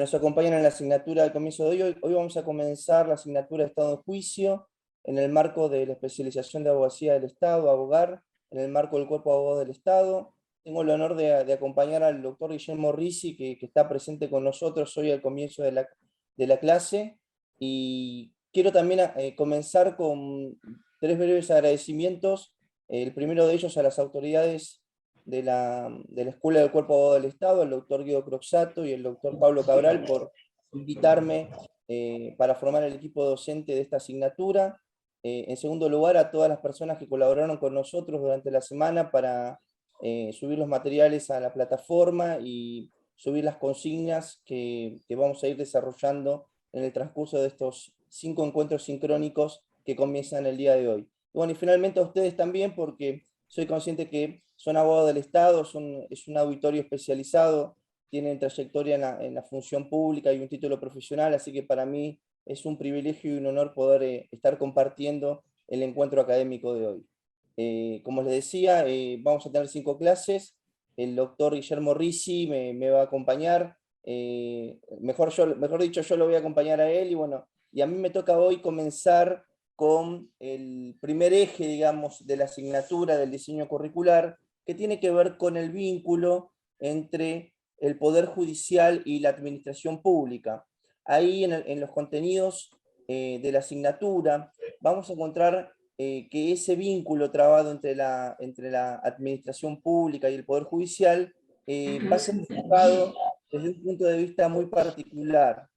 nos acompañan en la asignatura del comienzo de hoy. Hoy vamos a comenzar la asignatura de Estado de Juicio en el marco de la especialización de Abogacía del Estado, abogar, en el marco del Cuerpo de Abogados del Estado. Tengo el honor de acompañar al doctor Guillermo Risi, que está presente con nosotros hoy al comienzo de la clase. Y quiero también comenzar con tres breves agradecimientos. El primero de ellos a las autoridades de la Escuela del Cuerpo de Abogados del Estado, el doctor Guido Croxato y el doctor Pablo Cabral, por invitarme para formar el equipo docente de esta asignatura. En segundo lugar, a todas las personas que colaboraron con nosotros durante la semana para subir los materiales a la plataforma y subir las consignas que vamos a ir desarrollando en el transcurso de estos 5 encuentros sincrónicos que comienzan el día de hoy. Y bueno, y finalmente a ustedes también, porque soy consciente que son abogados del Estado, es un auditorio especializado, tienen trayectoria en la función pública y un título profesional, así que para mí es un privilegio y un honor poder estar compartiendo el encuentro académico de hoy. Como les decía, vamos a tener 5 clases. El doctor Guillermo Risi me va a acompañar. Mejor dicho, yo lo voy a acompañar a él. Y bueno, y a mí me toca hoy comenzar con el primer eje, digamos, de la asignatura del diseño curricular, que tiene que ver con el vínculo entre el Poder Judicial y la administración pública. Ahí en los contenidos de la asignatura vamos a encontrar que ese vínculo trabado entre la administración pública y el Poder Judicial va a ser enfocado desde un punto de vista muy particular,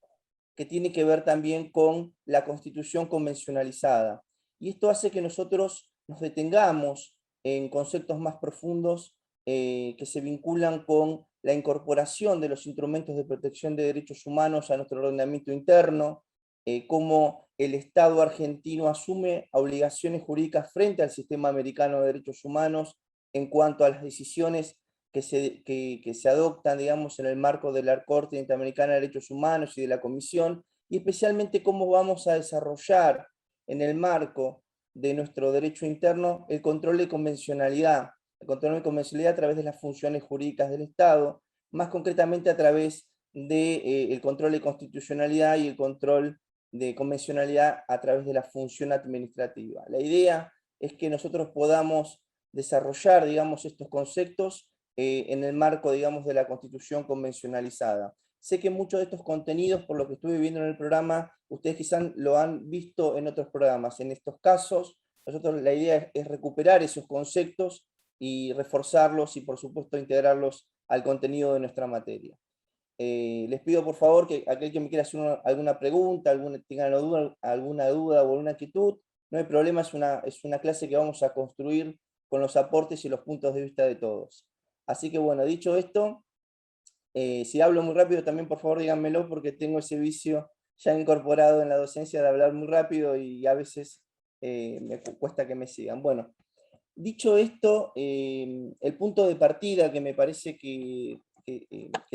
que tiene que ver también con la Constitución convencionalizada. Y esto hace que nosotros nos detengamos en conceptos más profundos que se vinculan con la incorporación de los instrumentos de protección de derechos humanos a nuestro ordenamiento interno, cómo el Estado argentino asume obligaciones jurídicas frente al sistema americano de derechos humanos en cuanto a las decisiones que se adoptan, digamos, en el marco de la Corte Interamericana de Derechos Humanos y de la Comisión, y especialmente cómo vamos a desarrollar en el marco de nuestro derecho interno el control de convencionalidad a través de las funciones jurídicas del Estado, más concretamente a través del control de constitucionalidad y el control de convencionalidad a través de la función administrativa. La idea es que nosotros podamos desarrollar, digamos, estos conceptos en el marco, digamos, de la Constitución convencionalizada. Sé que muchos de estos contenidos, por lo que estuve viendo en el programa, ustedes quizás lo han visto en otros programas. En estos casos, nosotros la idea es recuperar esos conceptos y reforzarlos y, por supuesto, integrarlos al contenido de nuestra materia. Les pido, por favor, que aquel que me quiera hacer alguna pregunta, tenga alguna duda o alguna inquietud, no hay problema, es una clase que vamos a construir con los aportes y los puntos de vista de todos. Así que bueno, dicho esto, si hablo muy rápido también por favor díganmelo, porque tengo ese vicio ya incorporado en la docencia de hablar muy rápido y a veces me cuesta que me sigan. Bueno, dicho esto, el punto de partida que me parece que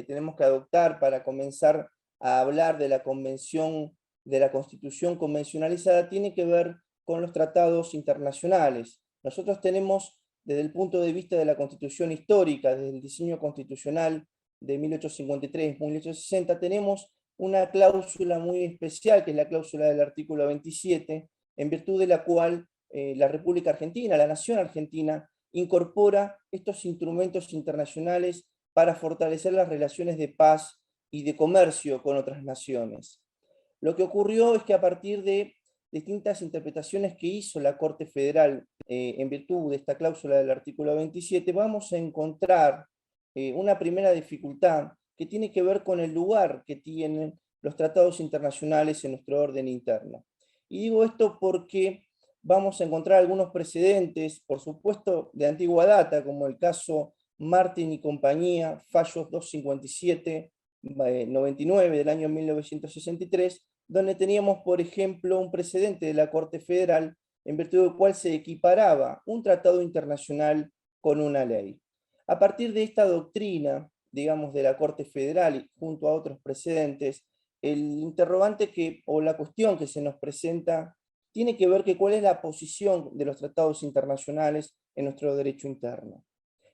tenemos que adoptar para comenzar a hablar de la Convención, de la Constitución convencionalizada, tiene que ver con los tratados internacionales. Nosotros tenemos, desde el punto de vista de la Constitución histórica, desde el diseño constitucional de 1853-1860, tenemos una cláusula muy especial, que es la cláusula del artículo 27, en virtud de la cual la República Argentina, la nación argentina, incorpora estos instrumentos internacionales para fortalecer las relaciones de paz y de comercio con otras naciones. Lo que ocurrió es que a partir de distintas interpretaciones que hizo la Corte Federal en virtud de esta cláusula del artículo 27, vamos a encontrar una primera dificultad que tiene que ver con el lugar que tienen los tratados internacionales en nuestro orden interno. Y digo esto porque vamos a encontrar algunos precedentes, por supuesto, de antigua data, como el caso Martin y compañía, fallos 257-99 del año 1963, donde teníamos, por ejemplo, un precedente de la Corte Federal en virtud del cual se equiparaba un tratado internacional con una ley. A partir de esta doctrina, digamos, de la Corte Federal y junto a otros precedentes, el interrogante o la cuestión que se nos presenta tiene que ver con cuál es la posición de los tratados internacionales en nuestro derecho interno.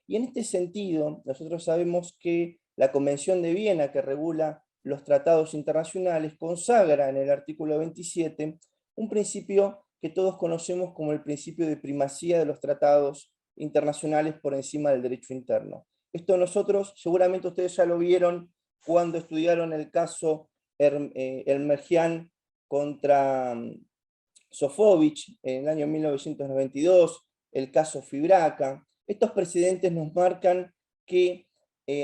Y en este sentido, nosotros sabemos que la Convención de Viena, que regula los tratados internacionales, consagra en el artículo 27 un principio que todos conocemos como el principio de primacía de los tratados internacionales por encima del derecho interno. Esto nosotros, seguramente ustedes ya lo vieron cuando estudiaron el caso Ermergian contra Sofovich en el año 1992, el caso Fibraca. Estos precedentes nos marcan que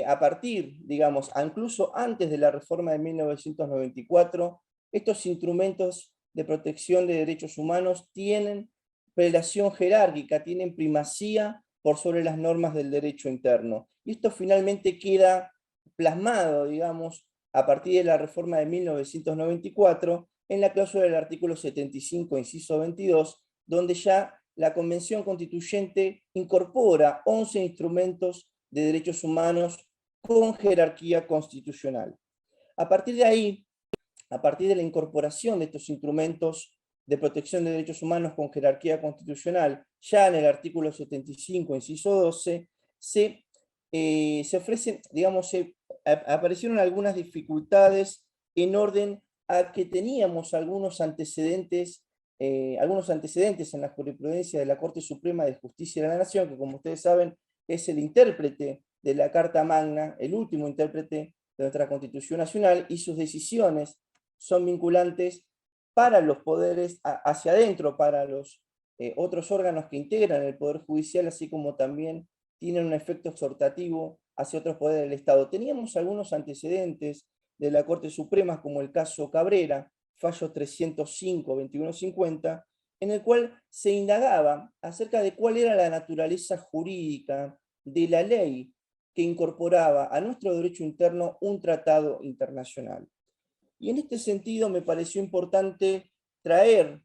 a partir, digamos, incluso antes de la reforma de 1994, estos instrumentos de protección de derechos humanos tienen relación jerárquica, tienen primacía por sobre las normas del derecho interno. Y esto finalmente queda plasmado, digamos, a partir de la reforma de 1994, en la cláusula del artículo 75, inciso 22, donde ya la Convención Constituyente incorpora 11 instrumentos de derechos humanos con jerarquía constitucional. A partir de ahí, a partir de la incorporación de estos instrumentos de protección de derechos humanos con jerarquía constitucional, ya en el artículo 75, inciso 12, se ofrecen, digamos, aparecieron algunas dificultades en orden a que teníamos algunos antecedentes en la jurisprudencia de la Corte Suprema de Justicia de la Nación, que como ustedes saben es el intérprete de la Carta Magna, el último intérprete de nuestra Constitución Nacional, y sus decisiones son vinculantes para los poderes hacia adentro, para los otros órganos que integran el Poder Judicial, así como también tienen un efecto exhortativo hacia otros poderes del Estado. Teníamos algunos antecedentes de la Corte Suprema, como el caso Cabrera, fallo 305-2150, en el cual se indagaba acerca de cuál era la naturaleza jurídica de la ley que incorporaba a nuestro derecho interno un tratado internacional. Y en este sentido me pareció importante traer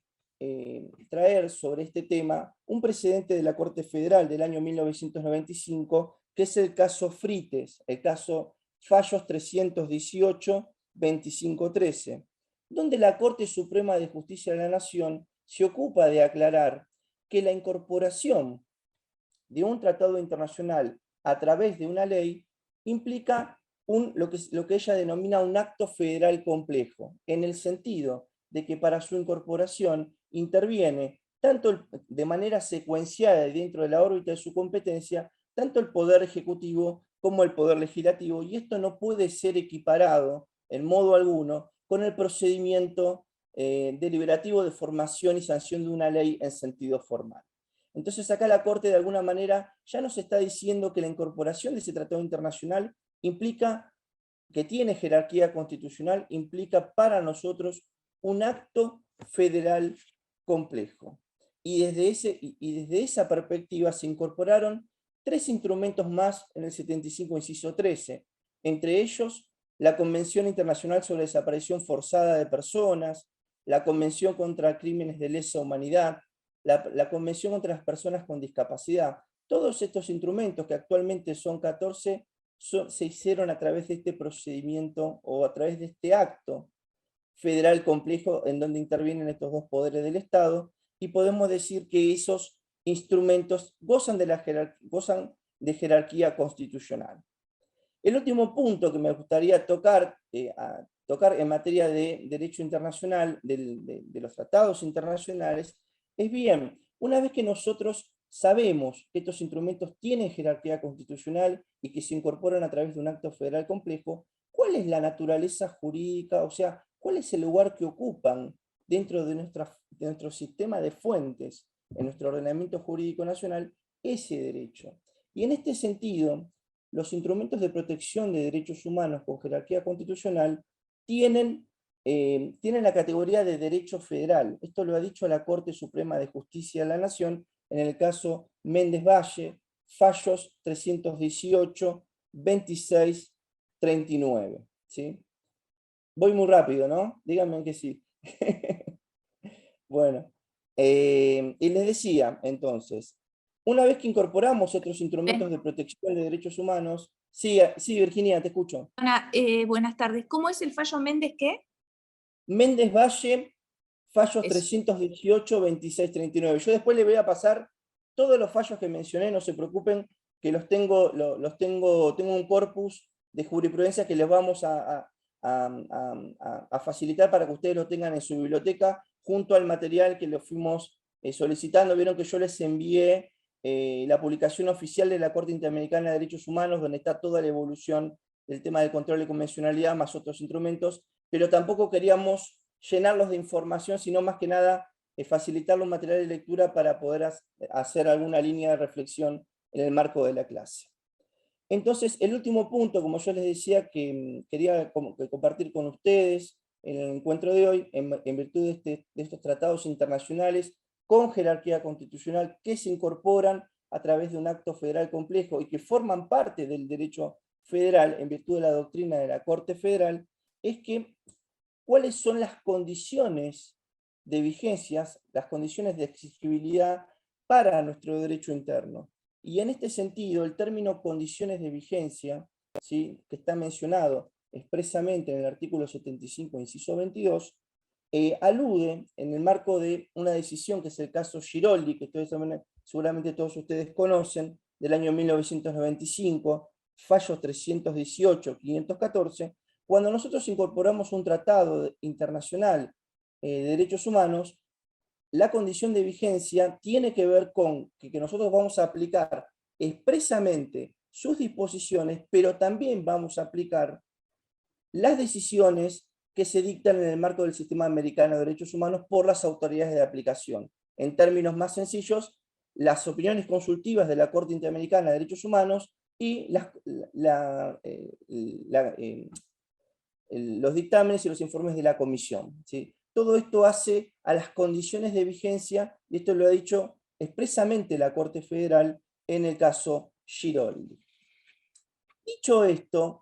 sobre este tema un precedente de la Corte Federal del año 1995, que es el caso Frites, el caso fallos 318-2513, donde la Corte Suprema de Justicia de la Nación se ocupa de aclarar que la incorporación de un tratado internacional a través de una ley implica lo que ella denomina un acto federal complejo, en el sentido de que para su incorporación interviene tanto de manera secuenciada dentro de la órbita de su competencia, tanto el Poder Ejecutivo como el Poder Legislativo, y esto no puede ser equiparado en modo alguno con el procedimiento deliberativo de formación y sanción de una ley en sentido formal. Entonces acá la Corte de alguna manera ya nos está diciendo que la incorporación de ese tratado internacional implica, que tiene jerarquía constitucional, implica para nosotros un acto federal complejo. Y desde esa perspectiva se incorporaron 3 instrumentos más en el 75, inciso 13, entre ellos la Convención Internacional sobre Desaparición Forzada de Personas, la Convención contra Crímenes de Lesa Humanidad, la Convención contra las Personas con Discapacidad. Todos estos instrumentos, que actualmente son 14, se hicieron a través de este procedimiento o a través de este acto federal complejo en donde intervienen estos dos poderes del Estado, y podemos decir que esos instrumentos gozan de jerarquía constitucional. El último punto que me gustaría tocar en materia de derecho internacional, de los tratados internacionales, es bien, una vez que nosotros sabemos que estos instrumentos tienen jerarquía constitucional y que se incorporan a través de un acto federal complejo, ¿cuál es la naturaleza jurídica? O sea, ¿cuál es el lugar que ocupan dentro de nuestro sistema de fuentes, en nuestro ordenamiento jurídico nacional, ese derecho? Y en este sentido, los instrumentos de protección de derechos humanos con jerarquía constitucional tienen la categoría de derecho federal. Esto lo ha dicho la Corte Suprema de Justicia de la Nación en el caso Méndez Valle, fallos 318, 26, 39. ¿Sí? Voy muy rápido, ¿no? Díganme que sí. Bueno, y les decía, entonces, una vez que incorporamos otros instrumentos de protección de derechos humanos, sí, Virginia, te escucho. Buenas tardes. ¿Cómo es el fallo Méndez qué? Méndez Valle, fallos 318, 26, 39. Yo después le voy a pasar todos los fallos que mencioné, no se preocupen, que tengo un corpus de jurisprudencia que les vamos a a facilitar para que ustedes lo tengan en su biblioteca, junto al material que lo fuimos solicitando. Vieron que yo les envié la publicación oficial de la Corte Interamericana de Derechos Humanos, donde está toda la evolución del tema del control de convencionalidad, más otros instrumentos, pero tampoco queríamos llenarlos de información, sino más que nada facilitarles un material de lectura para poder hacer alguna línea de reflexión en el marco de la clase. Entonces, el último punto, como yo les decía, que quería compartir con ustedes en el encuentro de hoy, en virtud de estos tratados internacionales con jerarquía constitucional que se incorporan a través de un acto federal complejo y que forman parte del derecho federal en virtud de la doctrina de la Corte Federal, es que cuáles son las condiciones de vigencias, las condiciones de exigibilidad para nuestro derecho interno. Y en este sentido, el término condiciones de vigencia, ¿sí?, que está mencionado expresamente en el artículo 75, inciso 22, alude en el marco de una decisión que es el caso Giroldi, que seguramente todos ustedes conocen, del año 1995, fallo 318-514, cuando nosotros incorporamos un tratado internacional de derechos humanos, la condición de vigencia tiene que ver con que nosotros vamos a aplicar expresamente sus disposiciones, pero también vamos a aplicar las decisiones que se dictan en el marco del Sistema Americano de Derechos Humanos por las autoridades de aplicación. En términos más sencillos, las opiniones consultivas de la Corte Interamericana de Derechos Humanos y los dictámenes y los informes de la Comisión, ¿sí? Todo esto hace a las condiciones de vigencia, y esto lo ha dicho expresamente la Corte Federal en el caso Giroldi. Dicho esto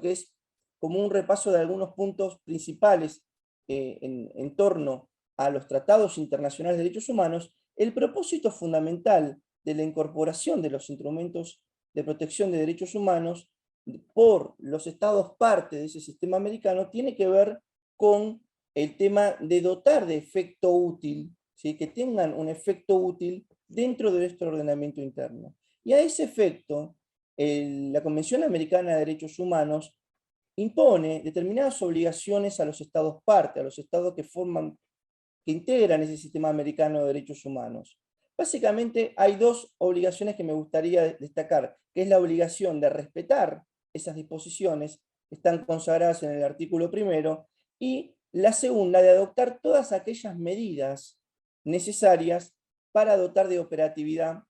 que es como un repaso de algunos puntos principales en torno a los tratados internacionales de derechos humanos, el propósito fundamental de la incorporación de los instrumentos de protección de derechos humanos por los estados parte de ese sistema americano tiene que ver con el tema de dotar de efecto útil, ¿sí?, que tengan un efecto útil dentro de nuestro ordenamiento interno. Y a ese efecto, la Convención Americana de Derechos Humanos impone determinadas obligaciones a los estados parte, a los estados que integran ese sistema americano de derechos humanos. Básicamente hay dos obligaciones que me gustaría destacar, que es la obligación de respetar esas disposiciones que están consagradas en el artículo primero, y la segunda, de adoptar todas aquellas medidas necesarias para dotar de operatividad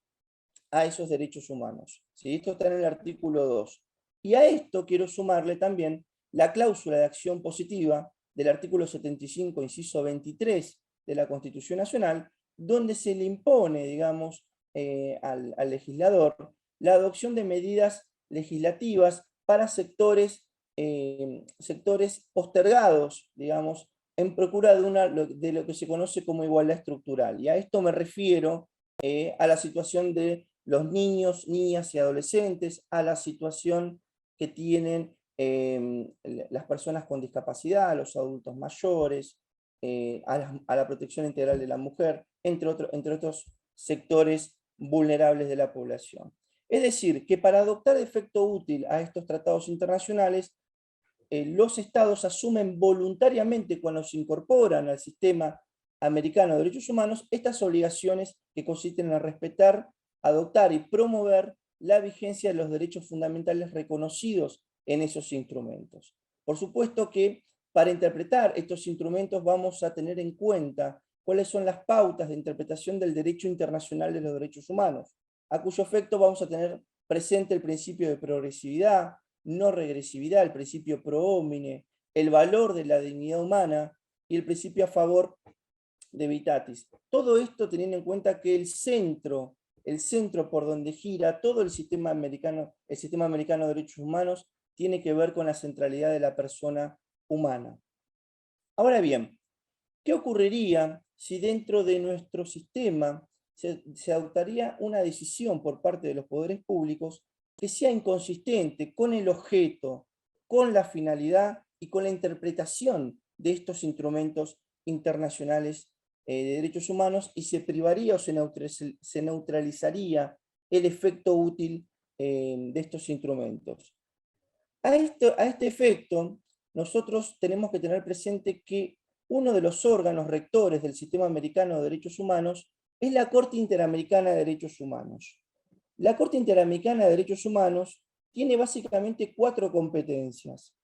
a esos derechos humanos. ¿Sí? Esto está en el artículo 2. Y a esto quiero sumarle también la cláusula de acción positiva del artículo 75, inciso 23 de la Constitución Nacional, donde se le impone, digamos, al legislador la adopción de medidas legislativas para sectores postergados, digamos, en procura de lo que se conoce como igualdad estructural. Y a esto me refiero a la situación de los niños, niñas y adolescentes, a la situación que tienen las personas con discapacidad, los adultos mayores, a la protección integral de la mujer, entre otros sectores vulnerables de la población. Es decir, que para adoptar efecto útil a estos tratados internacionales, los estados asumen voluntariamente cuando se incorporan al sistema americano de derechos humanos estas obligaciones que consisten en respetar, adoptar y promover la vigencia de los derechos fundamentales reconocidos en esos instrumentos. Por supuesto que para interpretar estos instrumentos vamos a tener en cuenta cuáles son las pautas de interpretación del derecho internacional de los derechos humanos, a cuyo efecto vamos a tener presente el principio de progresividad, no regresividad, el principio pro homine, el valor de la dignidad humana y el principio a favor de Vitatis. Todo esto teniendo en cuenta que el centro por donde gira todo el sistema americano de derechos humanos tiene que ver con la centralidad de la persona humana. Ahora bien, ¿qué ocurriría si dentro de nuestro sistema se adoptaría una decisión por parte de los poderes públicos que sea inconsistente con el objeto, con la finalidad y con la interpretación de estos instrumentos internacionales de derechos humanos, y se privaría o se neutralizaría el efecto útil de estos instrumentos? A este efecto, nosotros tenemos que tener presente que uno de los órganos rectores del sistema americano de derechos humanos es la Corte Interamericana de Derechos Humanos. La Corte Interamericana de Derechos Humanos tiene básicamente 4 competencias.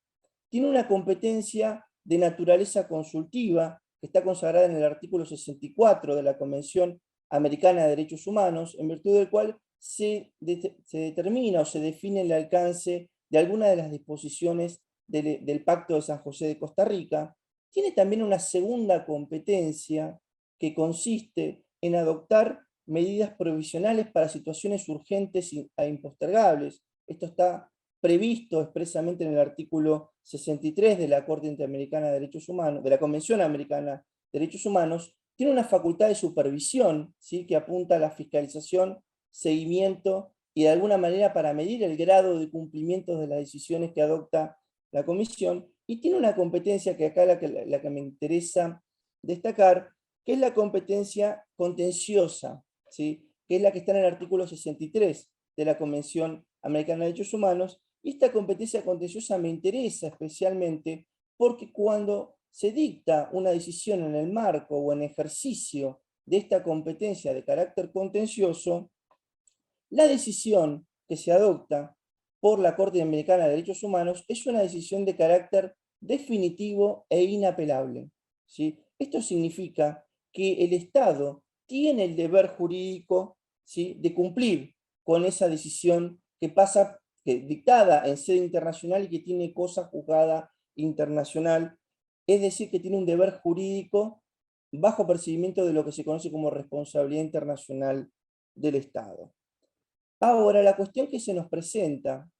Tiene una competencia de naturaleza consultiva, que está consagrada en el artículo 64 de la Convención Americana de Derechos Humanos, en virtud del cual se determina o se define el alcance de algunas de las disposiciones del Pacto de San José de Costa Rica. Tiene también una segunda competencia que consiste en adoptar medidas provisionales para situaciones urgentes e impostergables. Esto está previsto expresamente en el artículo 63 de la Corte Interamericana de Derechos Humanos, de la Convención Americana de Derechos Humanos. Tiene una facultad de supervisión, ¿sí?, que apunta a la fiscalización, seguimiento y de alguna manera para medir el grado de cumplimiento de las decisiones que adopta la Comisión, y tiene una competencia que acá la que me interesa destacar, que es la competencia contenciosa, ¿sí?, que es la que está en el artículo 63 de la Convención Americana de Derechos Humanos. Y esta competencia contenciosa me interesa especialmente porque cuando se dicta una decisión en el marco o en ejercicio de esta competencia de carácter contencioso, la decisión que se adopta por la Corte Interamericana de Derechos Humanos es una decisión de carácter definitivo e inapelable, ¿sí? Esto significa que el Estado tiene el deber jurídico, ¿sí?, de cumplir con esa decisión que pasa, dictada en sede internacional y que tiene cosa juzgada internacional, es decir, que tiene un deber jurídico bajo percibimiento de lo que se conoce como responsabilidad internacional del Estado. Ahora, la cuestión que se nos presenta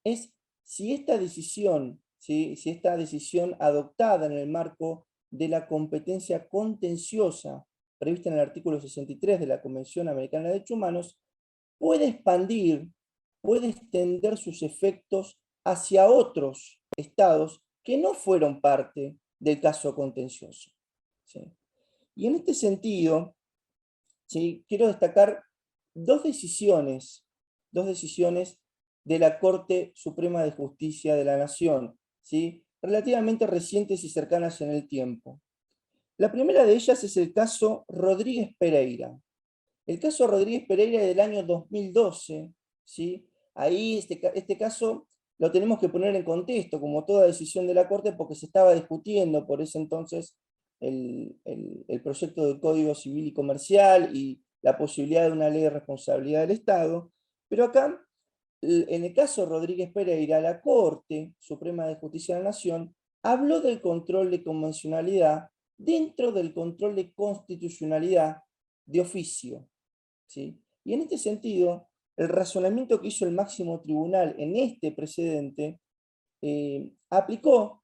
es si esta decisión, ¿sí?, si esta decisión adoptada en el marco de la competencia contenciosa prevista en el artículo 63 de la Convención Americana de Derechos Humanos, puede expandir, puede extender sus efectos hacia otros estados que no fueron parte del caso contencioso, ¿sí? Y en este sentido, ¿sí?, quiero destacar dos decisiones de la Corte Suprema de Justicia de la Nación, ¿sí?, relativamente recientes y cercanas en el tiempo. La primera de ellas es el caso Rodríguez Pereira. El caso Rodríguez Pereira es del año 2012, ¿sí? Ahí este caso lo tenemos que poner en contexto, como toda decisión de la Corte, porque se estaba discutiendo por ese entonces el proyecto del Código Civil y Comercial y la posibilidad de una ley de responsabilidad del Estado. Pero acá, en el caso Rodríguez Pereira, la Corte Suprema de Justicia de la Nación habló del control de convencionalidad dentro del control de constitucionalidad de oficio, ¿sí? Y en este sentido, el razonamiento que hizo el máximo tribunal en este precedente aplicó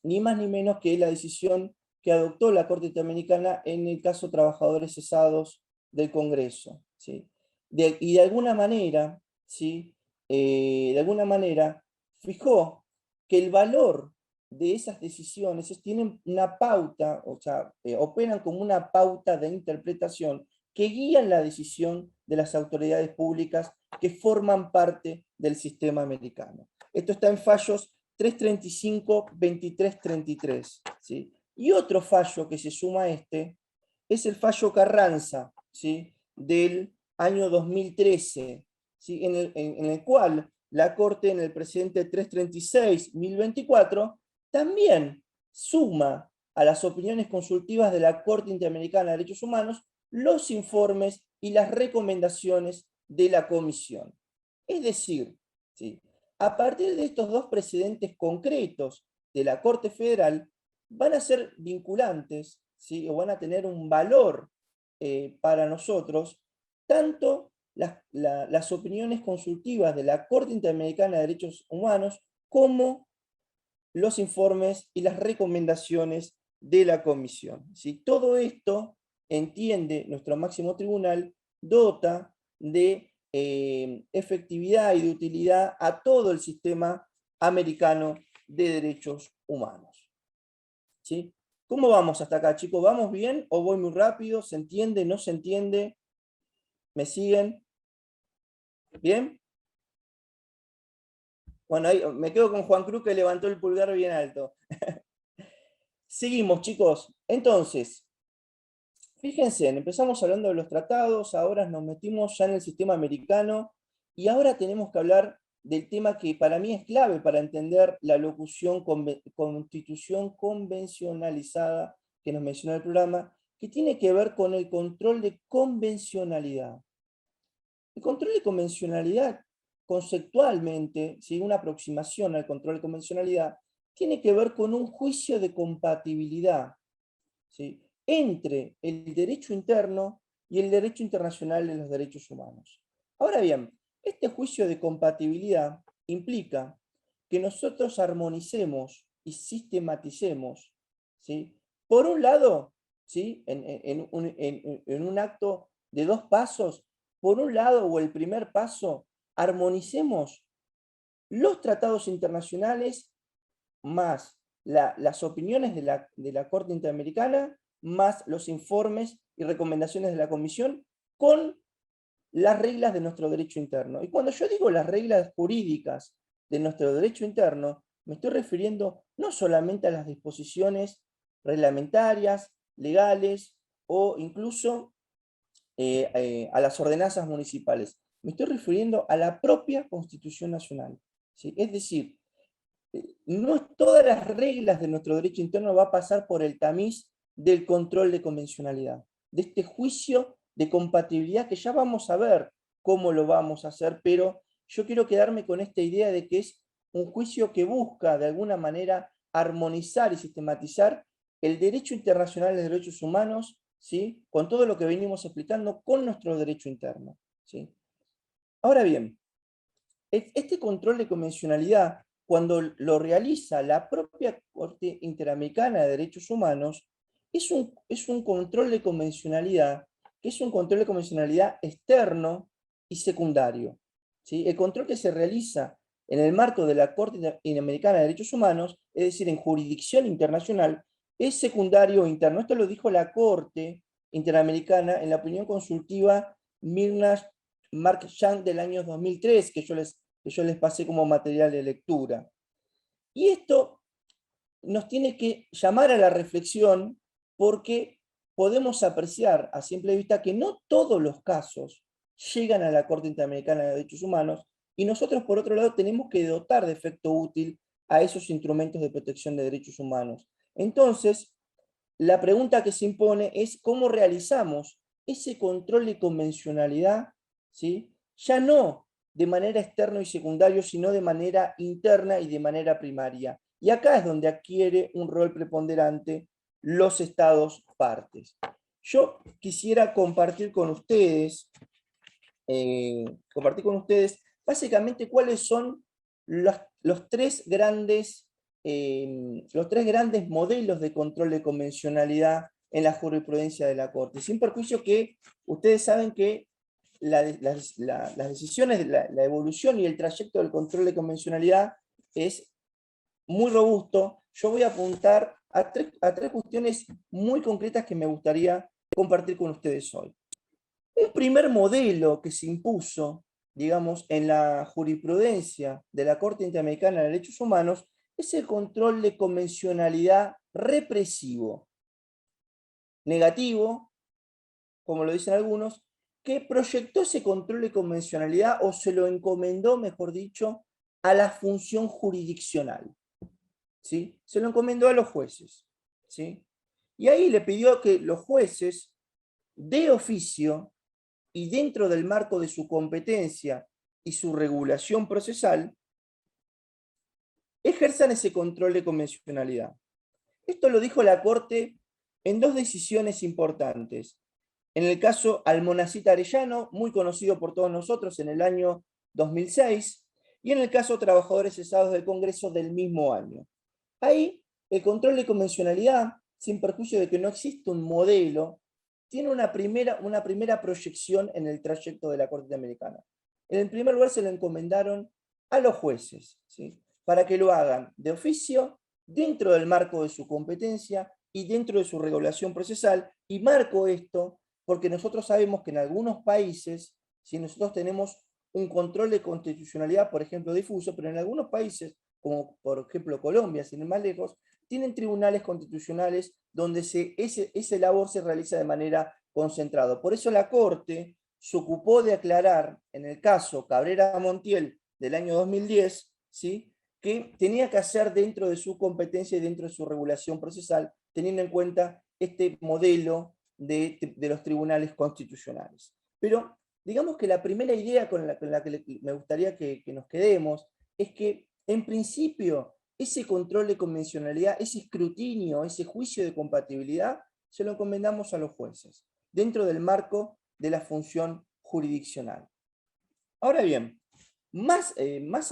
ni más ni menos que la decisión que adoptó la Corte Interamericana en el caso Trabajadores Cesados del Congreso, ¿sí? Y de alguna manera, ¿sí?, de alguna manera fijó que el valor de esas decisiones tienen una pauta, o sea, operan como una pauta de interpretación que guían la decisión de las autoridades públicas que forman parte del sistema americano. Esto está en fallos 335, 2333, ¿sí? Y otro fallo que se suma a este es el fallo Carranza, ¿sí?, del año 2013, ¿sí?, en el cual la Corte, en el precedente 336-1024, también suma a las opiniones consultivas de la Corte Interamericana de Derechos Humanos los informes y las recomendaciones de la Comisión. Es decir, ¿sí?, a partir de estos dos precedentes concretos de la Corte Federal, van a ser vinculantes, ¿sí?, o van a tener un valor para nosotros, tanto las opiniones consultivas de la Corte Interamericana de Derechos Humanos como los informes y las recomendaciones de la Comisión, ¿sí? Todo esto, entiende nuestro máximo tribunal, dota de efectividad y de utilidad a todo el sistema americano de derechos humanos, ¿sí? ¿Cómo vamos hasta acá, chicos? ¿Vamos bien o voy muy rápido? ¿Se entiende? ¿No se entiende? ¿Me siguen? ¿Bien? Bueno, ahí me quedo con Juan Cruz que levantó el pulgar bien alto. Seguimos, chicos. Entonces, fíjense, empezamos hablando de los tratados, ahora nos metimos ya en el sistema americano y ahora tenemos que hablar del tema que para mí es clave para entender la locución constitución convencionalizada que nos menciona el programa, que tiene que ver con el control de convencionalidad. El control de convencionalidad, conceptualmente, ¿sí? Una aproximación al control de convencionalidad, tiene que ver con un juicio de compatibilidad, ¿sí? Entre el derecho interno y el derecho internacional de los derechos humanos. Ahora bien, este juicio de compatibilidad implica que nosotros armonicemos y sistematicemos, ¿sí? Por un lado, ¿sí? En un acto de dos pasos, por un lado, o el primer paso, armonicemos los tratados internacionales más las opiniones de la Corte Interamericana, más los informes y recomendaciones de la Comisión, con las reglas de nuestro derecho interno. Y cuando yo digo las reglas jurídicas de nuestro derecho interno, me estoy refiriendo no solamente a las disposiciones reglamentarias, legales, o incluso a las ordenanzas municipales. Me estoy refiriendo a la propia Constitución Nacional. ¿Sí? Es decir, no todas las reglas de nuestro derecho interno va a pasar por el tamiz del control de convencionalidad, de este juicio de compatibilidad que ya vamos a ver cómo lo vamos a hacer, pero yo quiero quedarme con esta idea de que es un juicio que busca de alguna manera armonizar y sistematizar el derecho internacional de derechos humanos, ¿sí? Con todo lo que venimos explicando con nuestro derecho interno, ¿sí? Ahora bien, este control de convencionalidad, cuando lo realiza la propia Corte Interamericana de Derechos Humanos, es un control de convencionalidad, que es un control de convencionalidad externo y secundario. ¿Sí? El control que se realiza en el marco de la Corte Interamericana de Derechos Humanos, es decir, en jurisdicción internacional, es secundario o interno. Esto lo dijo la Corte Interamericana en la opinión consultiva Mirna Mark Young del año 2003, que yo les pasé como material de lectura. Y esto nos tiene que llamar a la reflexión porque podemos apreciar a simple vista que no todos los casos llegan a la Corte Interamericana de Derechos Humanos y nosotros, por otro lado, tenemos que dotar de efecto útil a esos instrumentos de protección de derechos humanos. Entonces, la pregunta que se impone es cómo realizamos ese control de convencionalidad, ¿sí? Ya no de manera externa y secundaria, sino de manera interna y de manera primaria. Y acá es donde adquiere un rol preponderante los estados partes. Yo quisiera compartir con ustedes básicamente cuáles son los tres grandes modelos de control de convencionalidad en la jurisprudencia de la Corte, sin perjuicio que ustedes saben que las decisiones, la evolución y el trayecto del control de convencionalidad es muy robusto. Yo voy a apuntar a tres cuestiones muy concretas que me gustaría compartir con ustedes hoy. Un primer modelo que se impuso, digamos, en la jurisprudencia de la Corte Interamericana de Derechos Humanos es el control de convencionalidad represivo, negativo, como lo dicen algunos, que proyectó ese control de convencionalidad o se lo encomendó, mejor dicho, a la función jurisdiccional. ¿Sí? Se lo encomendó a los jueces. ¿Sí? Y ahí le pidió que los jueces, de oficio, y dentro del marco de su competencia y su regulación procesal, ejerzan ese control de convencionalidad. Esto lo dijo la Corte en dos decisiones importantes. En el caso Almonacid Arellano, muy conocido por todos nosotros en el año 2006, y en el caso Trabajadores Cesados del Congreso del mismo año. Ahí, el control de convencionalidad, sin perjuicio de que no existe un modelo, tiene una primera proyección en el trayecto de la Corte Interamericana. En el primer lugar se lo encomendaron a los jueces, ¿sí? Para que lo hagan de oficio, dentro del marco de su competencia y dentro de su regulación procesal, y marco esto porque nosotros sabemos que en algunos países, si nosotros tenemos un control de constitucionalidad, por ejemplo, difuso, pero en algunos países, como por ejemplo Colombia, sin ir más lejos, tienen tribunales constitucionales donde esa labor se realiza de manera concentrada. Por eso la Corte se ocupó de aclarar, en el caso Cabrera Montiel del año 2010, ¿sí?, que tenía que hacer dentro de su competencia y dentro de su regulación procesal, teniendo en cuenta este modelo de los tribunales constitucionales. Pero digamos que la primera idea con la que me gustaría que nos quedemos es que, en principio, ese control de convencionalidad, ese escrutinio, ese juicio de compatibilidad, se lo encomendamos a los jueces, dentro del marco de la función jurisdiccional. Ahora bien, más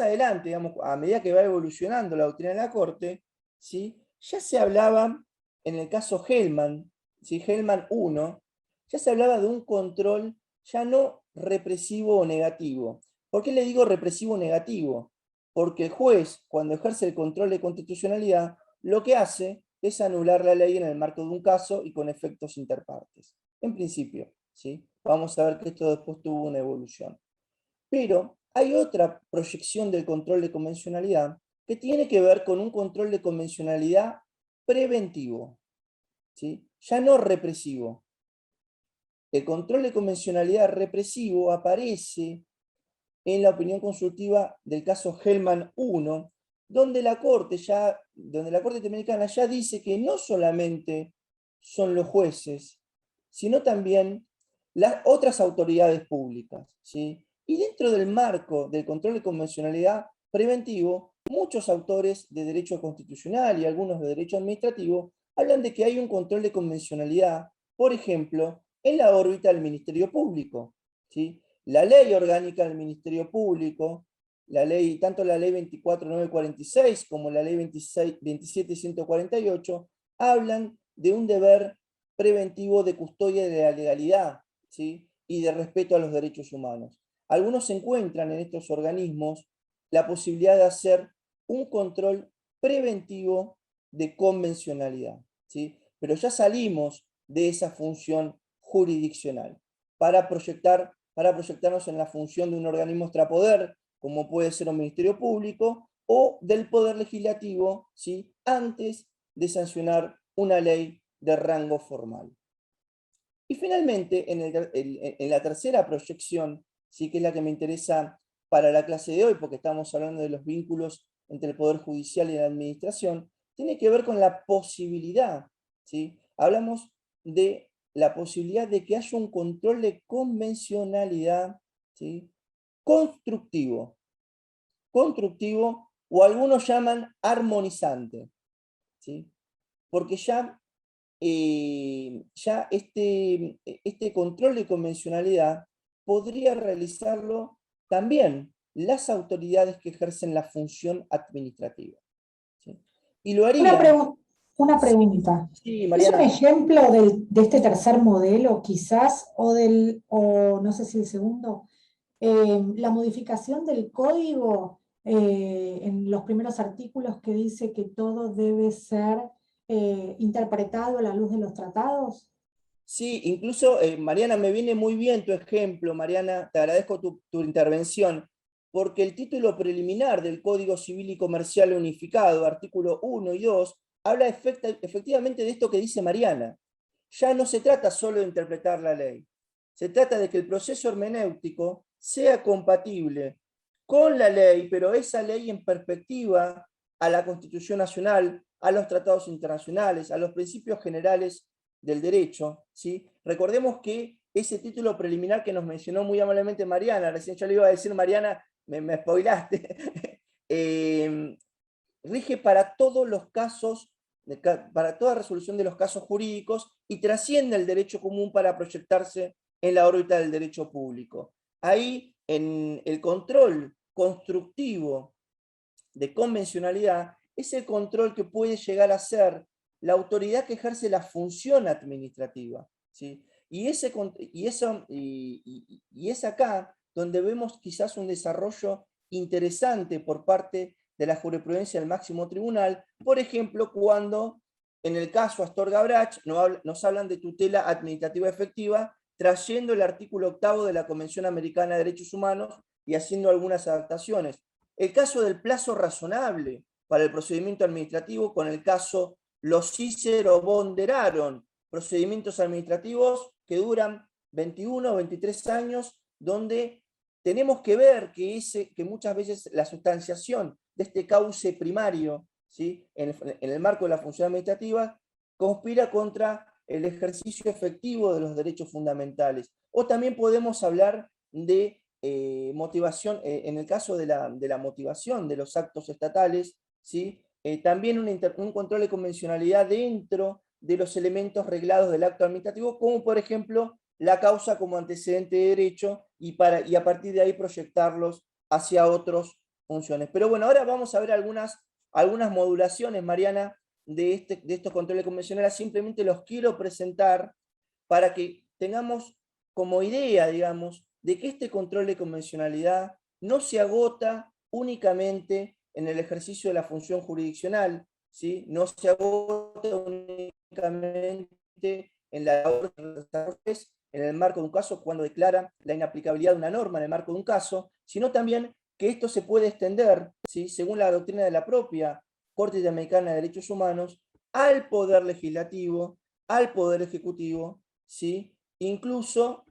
adelante, digamos, a medida que va evolucionando la doctrina de la Corte, ¿sí?, ya se hablaba, en el caso Hellman, ¿sí?, Hellman 1, ya se hablaba de un control ya no represivo o negativo. ¿Por qué le digo represivo o negativo? Porque el juez, cuando ejerce el control de constitucionalidad, lo que hace es anular la ley en el marco de un caso y con efectos interpartes. En principio, ¿sí? Vamos a ver que esto después tuvo una evolución. Pero hay otra proyección del control de convencionalidad que tiene que ver con un control de convencionalidad preventivo, ¿sí?, ya no represivo. El control de convencionalidad represivo aparece en la opinión consultiva del caso Hellman 1, donde la Corte Interamericana ya dice que no solamente son los jueces, sino también las otras autoridades públicas, ¿sí? Y dentro del marco del control de convencionalidad preventivo, muchos autores de derecho constitucional y algunos de derecho administrativo hablan de que hay un control de convencionalidad, por ejemplo, en la órbita del Ministerio Público, ¿sí? La ley orgánica del Ministerio Público, tanto la ley 24946 como la ley 27148, hablan de un deber preventivo de custodia de la legalidad, ¿sí?, y de respeto a los derechos humanos. Algunos encuentran en estos organismos la posibilidad de hacer un control preventivo de convencionalidad, ¿sí? Pero ya salimos de esa función jurisdiccional para proyectarnos en la función de un organismo extrapoder, como puede ser un ministerio público, o del poder legislativo, ¿sí?, antes de sancionar una ley de rango formal. Y finalmente, en la tercera proyección, ¿sí?, que es la que me interesa para la clase de hoy, porque estamos hablando de los vínculos entre el Poder Judicial y la Administración, tiene que ver con la posibilidad, ¿sí? Hablamos de la posibilidad de que haya un control de convencionalidad, ¿sí?, constructivo, o algunos llaman armonizante, ¿sí? Porque ya este control de convencionalidad podría realizarlo también las autoridades que ejercen la función administrativa, ¿sí? Y lo Una, harían. una pregunta. Sí, ¿Es un Mariana. ejemplo de este tercer modelo, quizás, o no sé si el segundo, la modificación del código en los primeros artículos que dice que todo debe ser interpretado a la luz de los tratados? Sí, incluso, Mariana, me viene muy bien tu ejemplo, Mariana, te agradezco tu intervención, porque el título preliminar del Código Civil y Comercial Unificado, artículo 1 y 2, habla efectivamente de esto que dice Mariana. Ya no se trata solo de interpretar la ley, se trata de que el proceso hermenéutico sea compatible con la ley, pero esa ley en perspectiva a la Constitución Nacional, a los tratados internacionales, a los principios generales del derecho, ¿sí? Recordemos que ese título preliminar que nos mencionó muy amablemente Mariana, recién yo le iba a decir, Mariana, me spoilaste, rige para todos los casos, para toda resolución de los casos jurídicos y trasciende el derecho común para proyectarse en la órbita del derecho público. Ahí, en el control constructivo de convencionalidad, es el control que puede llegar a ser la autoridad que ejerce la función administrativa, ¿sí? Y es acá donde vemos quizás un desarrollo interesante por parte de la jurisprudencia del máximo tribunal, por ejemplo, cuando en el caso Astorga Brach nos hablan de tutela administrativa efectiva, trayendo el artículo 8 de la Convención Americana de Derechos Humanos y haciendo algunas adaptaciones. El caso del plazo razonable para el procedimiento administrativo con el caso Lossiser o Bonderaron, procedimientos administrativos que duran 21 o 23 años, donde tenemos que ver que muchas veces la sustanciación de este cauce primario, ¿sí?, en el marco de la función administrativa, conspira contra el ejercicio efectivo de los derechos fundamentales. O también podemos hablar de motivación, en el caso de la motivación de los actos estatales, ¿sí?, también un control de convencionalidad dentro de los elementos reglados del acto administrativo, como por ejemplo la causa como antecedente de derecho, y a partir de ahí proyectarlos hacia otras funciones. Pero bueno, ahora vamos a ver algunas modulaciones, Mariana, de estos controles convencionales. Simplemente los quiero presentar para que tengamos como idea, digamos, de que este control de convencionalidad no se agota únicamente en el ejercicio de la función jurisdiccional, ¿sí? No se agota únicamente en la labor en el marco de un caso, cuando declara la inaplicabilidad de una norma en el marco de un caso, sino también que esto se puede extender, ¿sí?, según la doctrina de la propia Corte Interamericana de Derechos Humanos, al Poder Legislativo, al Poder Ejecutivo, ¿sí? Incluso,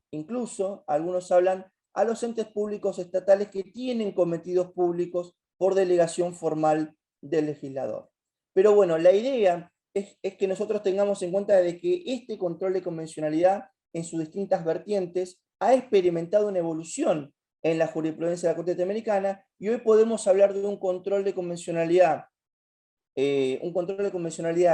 algunos hablan a los entes públicos estatales que tienen cometidos públicos por delegación formal del legislador. Pero bueno, la idea es que nosotros tengamos en cuenta de que este control de convencionalidad en sus distintas vertientes ha experimentado una evolución en la jurisprudencia de la Corte Interamericana, y hoy podemos hablar de un control de convencionalidad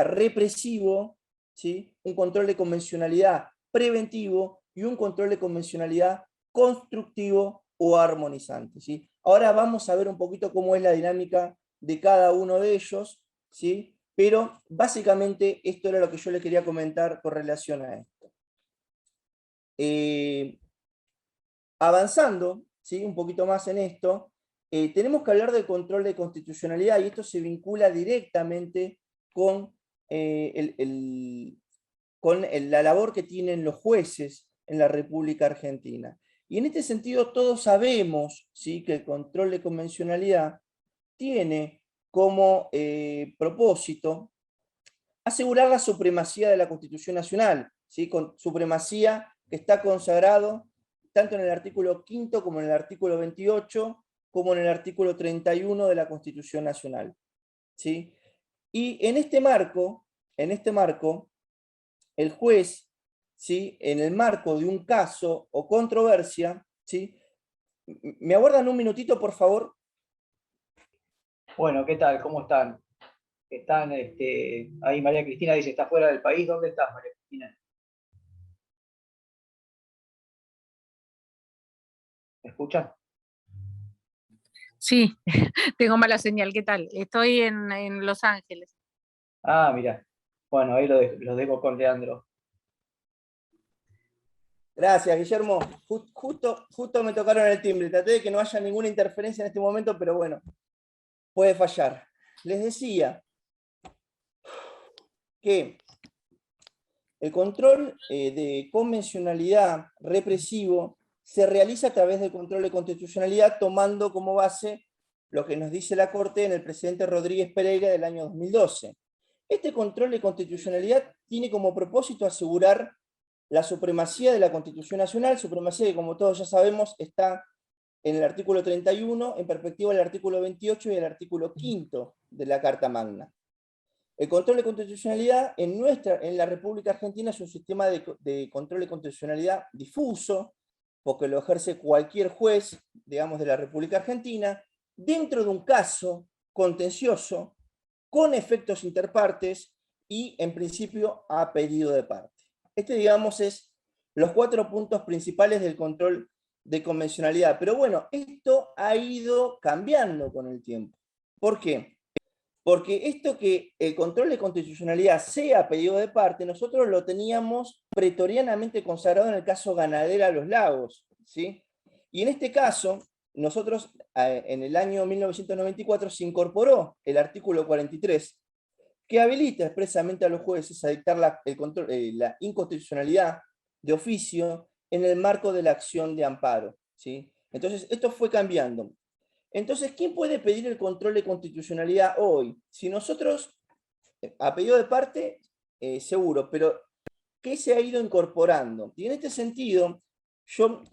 represivo, ¿sí?, un control de convencionalidad preventivo y un control de convencionalidad constructivo o armonizante, ¿sí? Ahora vamos a ver un poquito cómo es la dinámica de cada uno de ellos, ¿sí? Pero básicamente esto era lo que yo le quería comentar con relación a esto. Avanzando, ¿sí?, un poquito más en esto, tenemos que hablar del control de constitucionalidad, y esto se vincula directamente con, la labor que tienen los jueces en la República Argentina. Y en este sentido todos sabemos, ¿sí?, que el control de convencionalidad tiene como propósito asegurar la supremacía de la Constitución Nacional, ¿sí?, con supremacía que está consagrado tanto en el artículo 5º como en el artículo 28, como en el artículo 31 de la Constitución Nacional, ¿sí? Y en este marco, el juez, ¿sí?, en el marco de un caso o controversia, ¿sí? ¿Me aguardan un minutito, por favor? Bueno, ¿qué tal? ¿Cómo están? Están, ahí María Cristina dice, ¿está fuera del país? ¿Dónde estás, María Cristina? ¿Me escuchan? Sí, tengo mala señal. ¿Qué tal? Estoy en Los Ángeles. Ah, mira. Bueno, ahí lo dejo con Leandro. Gracias, Guillermo. Justo me tocaron el timbre. Traté de que no haya ninguna interferencia en este momento, pero bueno, puede fallar. Les decía que el control de convencionalidad represivo se realiza a través del control de constitucionalidad, tomando como base lo que nos dice la Corte en el precedente Rodríguez Pereira del año 2012. Este control de constitucionalidad tiene como propósito asegurar la supremacía de la Constitución Nacional, supremacía que, como todos ya sabemos, está en el artículo 31, en perspectiva del artículo 28 y el artículo 5º de la Carta Magna. El control de constitucionalidad en la República Argentina es un sistema de control de constitucionalidad difuso, porque lo ejerce cualquier juez, digamos, de la República Argentina, dentro de un caso contencioso, con efectos interpartes y, en principio, a pedido de parte. Digamos, es los 4 puntos principales del control de convencionalidad. Pero bueno, esto ha ido cambiando con el tiempo. ¿Por qué? Porque esto que el control de constitucionalidad sea a pedido de parte, nosotros lo teníamos pretorianamente consagrado en el caso Ganadera Los Lagos, ¿sí? Y en este caso, nosotros en el año 1994 se incorporó el artículo 43, que habilita expresamente a los jueces a dictar la inconstitucionalidad de oficio en el marco de la acción de amparo, ¿sí? Entonces, esto fue cambiando. Entonces, ¿quién puede pedir el control de constitucionalidad hoy? Si nosotros, a pedido de parte, seguro, pero ¿qué se ha ido incorporando? Y en este sentido, yo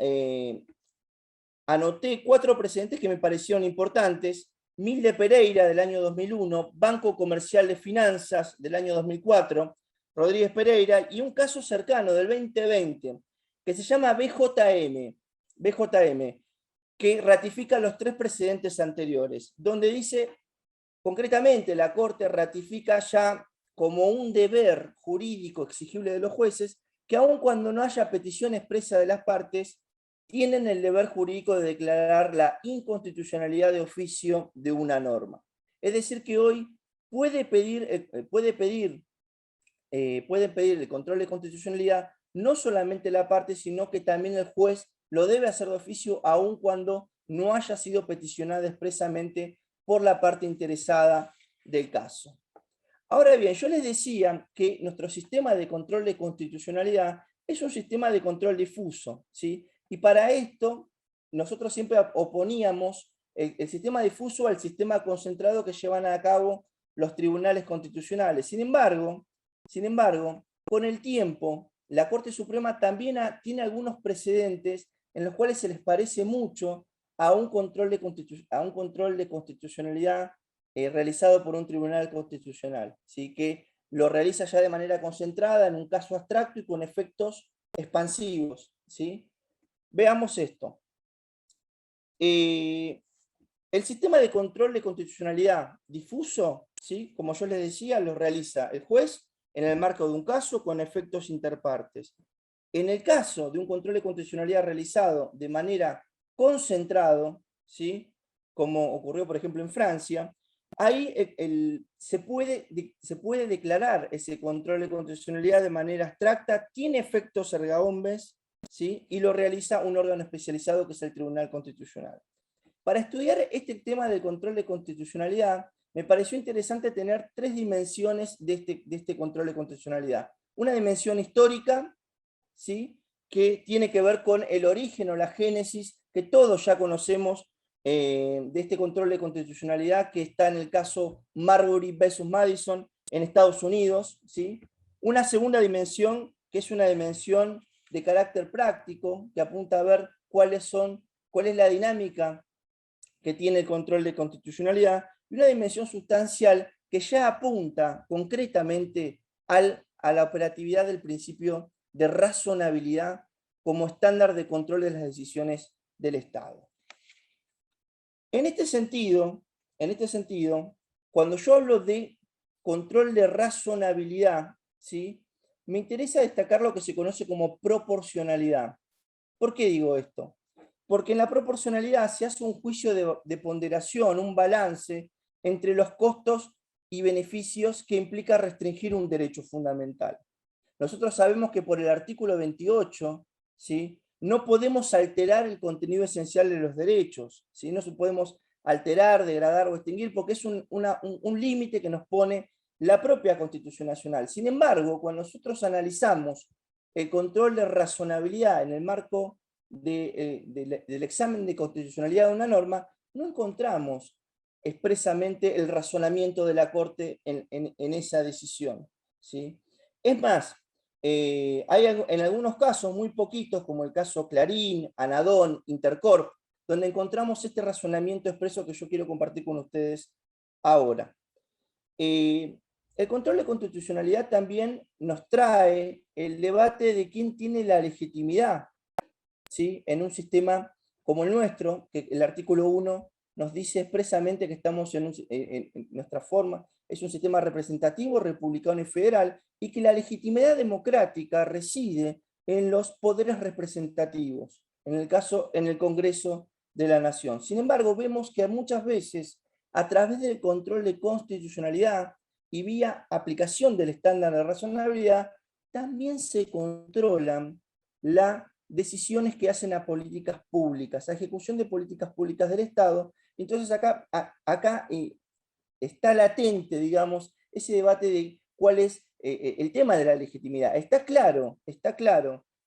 anoté 4 precedentes que me parecieron importantes. Milde Pereira, del año 2001, Banco Comercial de Finanzas, del año 2004, Rodríguez Pereira, y un caso cercano del 2020, que se llama BJM, que ratifica los 3 precedentes anteriores, donde dice, concretamente, la Corte ratifica ya como un deber jurídico exigible de los jueces, que aun cuando no haya petición expresa de las partes, tienen el deber jurídico de declarar la inconstitucionalidad de oficio de una norma. Es decir, que hoy puede pedir el control de constitucionalidad no solamente la parte, sino que también el juez lo debe hacer de oficio aun cuando no haya sido peticionada expresamente por la parte interesada del caso. Ahora bien, yo les decía que nuestro sistema de control de constitucionalidad es un sistema de control difuso, ¿sí? Y para esto, nosotros siempre oponíamos el sistema difuso al sistema concentrado que llevan a cabo los tribunales constitucionales. Sin embargo, con el tiempo, la Corte Suprema también tiene algunos precedentes en los cuales se les parece mucho a un control de constitucionalidad realizado por un tribunal constitucional, ¿sí? Que lo realiza ya de manera concentrada en un caso abstracto y con efectos expansivos, ¿sí? Veamos esto. El sistema de control de constitucionalidad difuso, ¿sí? Como yo les decía, lo realiza el juez en el marco de un caso con efectos interpartes. En el caso de un control de constitucionalidad realizado de manera concentrado, ¿sí? Como ocurrió, por ejemplo, en Francia, ahí se puede declarar ese control de constitucionalidad de manera abstracta, tiene efectos erga omnes, ¿sí? Y lo realiza un órgano especializado que es el Tribunal Constitucional. Para estudiar este tema del control de constitucionalidad, me pareció interesante tener 3 dimensiones de este control de constitucionalidad. Una dimensión histórica, ¿sí? Que tiene que ver con el origen o la génesis que todos ya conocemos de este control de constitucionalidad, que está en el caso Marbury versus Madison en Estados Unidos, ¿sí? Una segunda dimensión, que es una dimensión de carácter práctico, que apunta a ver cuál es la dinámica que tiene el control de constitucionalidad, y una dimensión sustancial que ya apunta concretamente a la operatividad del principio de razonabilidad como estándar de control de las decisiones del Estado. En este sentido, cuando yo hablo de control de razonabilidad, ¿sí? Me interesa destacar lo que se conoce como proporcionalidad. ¿Por qué digo esto? Porque en la proporcionalidad se hace un juicio de ponderación, un balance entre los costos y beneficios que implica restringir un derecho fundamental. Nosotros sabemos que por el artículo 28, ¿sí? No podemos alterar el contenido esencial de los derechos, ¿sí? No podemos alterar, degradar o extinguir porque es un límite que nos pone la propia Constitución Nacional. Sin embargo, cuando nosotros analizamos el control de razonabilidad en el marco del examen de constitucionalidad de una norma, no encontramos expresamente el razonamiento de la Corte en esa decisión, ¿sí? Es más, hay en algunos casos, muy poquitos, como el caso Clarín, Anadón, Intercorp, donde encontramos este razonamiento expreso que yo quiero compartir con ustedes ahora. El control de constitucionalidad también nos trae el debate de quién tiene la legitimidad, ¿sí? En un sistema como el nuestro, que el artículo 1 nos dice expresamente que estamos en nuestra forma, es un sistema representativo, republicano y federal, y que la legitimidad democrática reside en los poderes representativos, en el Congreso de la Nación. Sin embargo, vemos que muchas veces, a través del control de constitucionalidad y vía aplicación del estándar de razonabilidad, también se controlan las decisiones que hacen a políticas públicas, a ejecución de políticas públicas del Estado. Entonces acá está latente, digamos, ese debate de cuál es el tema de la legitimidad. Está claro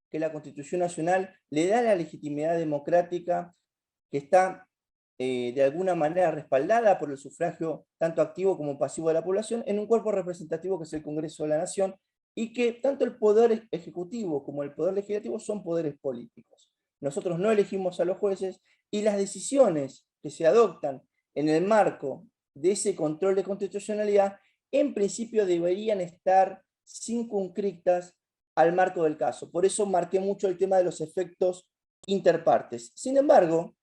que la Constitución Nacional le da la legitimidad democrática que está de alguna manera respaldada por el sufragio tanto activo como pasivo de la población, en un cuerpo representativo que es el Congreso de la Nación, y que tanto el poder ejecutivo como el poder legislativo son poderes políticos. Nosotros no elegimos a los jueces, y las decisiones que se adoptan en el marco de ese control de constitucionalidad, en principio deberían estar circunscritas al marco del caso. Por eso marqué mucho el tema de los efectos interpartes. Sin embargo,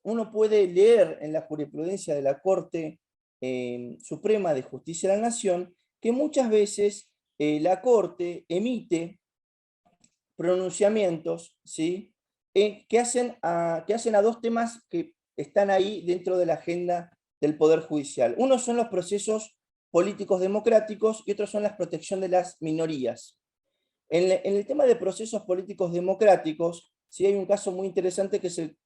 uno puede leer en la jurisprudencia de la Corte Suprema de Justicia de la Nación que muchas veces la Corte emite pronunciamientos, ¿sí? que hacen a dos temas que están ahí dentro de la agenda del Poder Judicial. Uno son los procesos políticos democráticos y otros son la protección de las minorías. En el tema de procesos políticos democráticos, sí hay un caso muy interesante que es el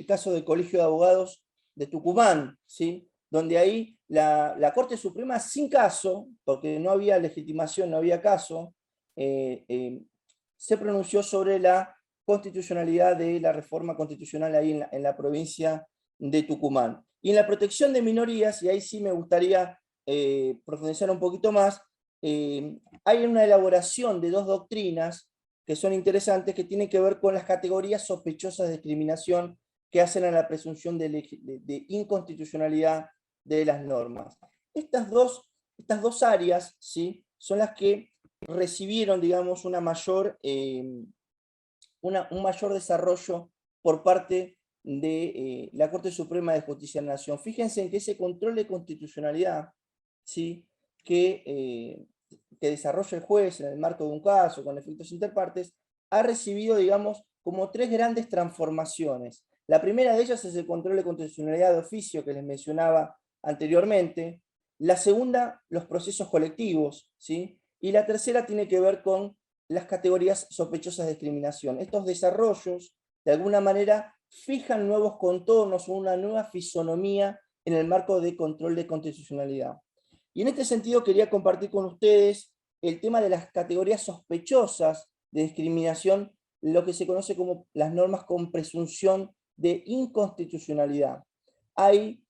caso del Colegio de Abogados de Tucumán, ¿sí? Donde ahí la Corte Suprema, sin caso, porque no había legitimación, no había caso, se pronunció sobre la constitucionalidad de la reforma constitucional ahí en la provincia de Tucumán. Y en la protección de minorías, y ahí sí me gustaría profundizar un poquito más, hay una elaboración de dos doctrinas que son interesantes, que tienen que ver con las categorías sospechosas de discriminación que hacen a la presunción de inconstitucionalidad de las normas. Estas dos áreas, ¿sí? son las que recibieron, digamos, un mayor desarrollo por parte de la Corte Suprema de Justicia de la Nación. Fíjense en que ese control de constitucionalidad, ¿sí? que desarrolla el juez en el marco de un caso con efectos interpartes, ha recibido, digamos, como tres grandes transformaciones. La primera de ellas es el control de constitucionalidad de oficio que les mencionaba anteriormente. La segunda, los procesos colectivos, ¿sí? Y la tercera tiene que ver con las categorías sospechosas de discriminación. Estos desarrollos, de alguna manera, fijan nuevos contornos o una nueva fisonomía en el marco de control de constitucionalidad. Y en este sentido quería compartir con ustedes el tema de las categorías sospechosas de discriminación, lo que se conoce como las normas con presunción de inconstitucionalidad. Hay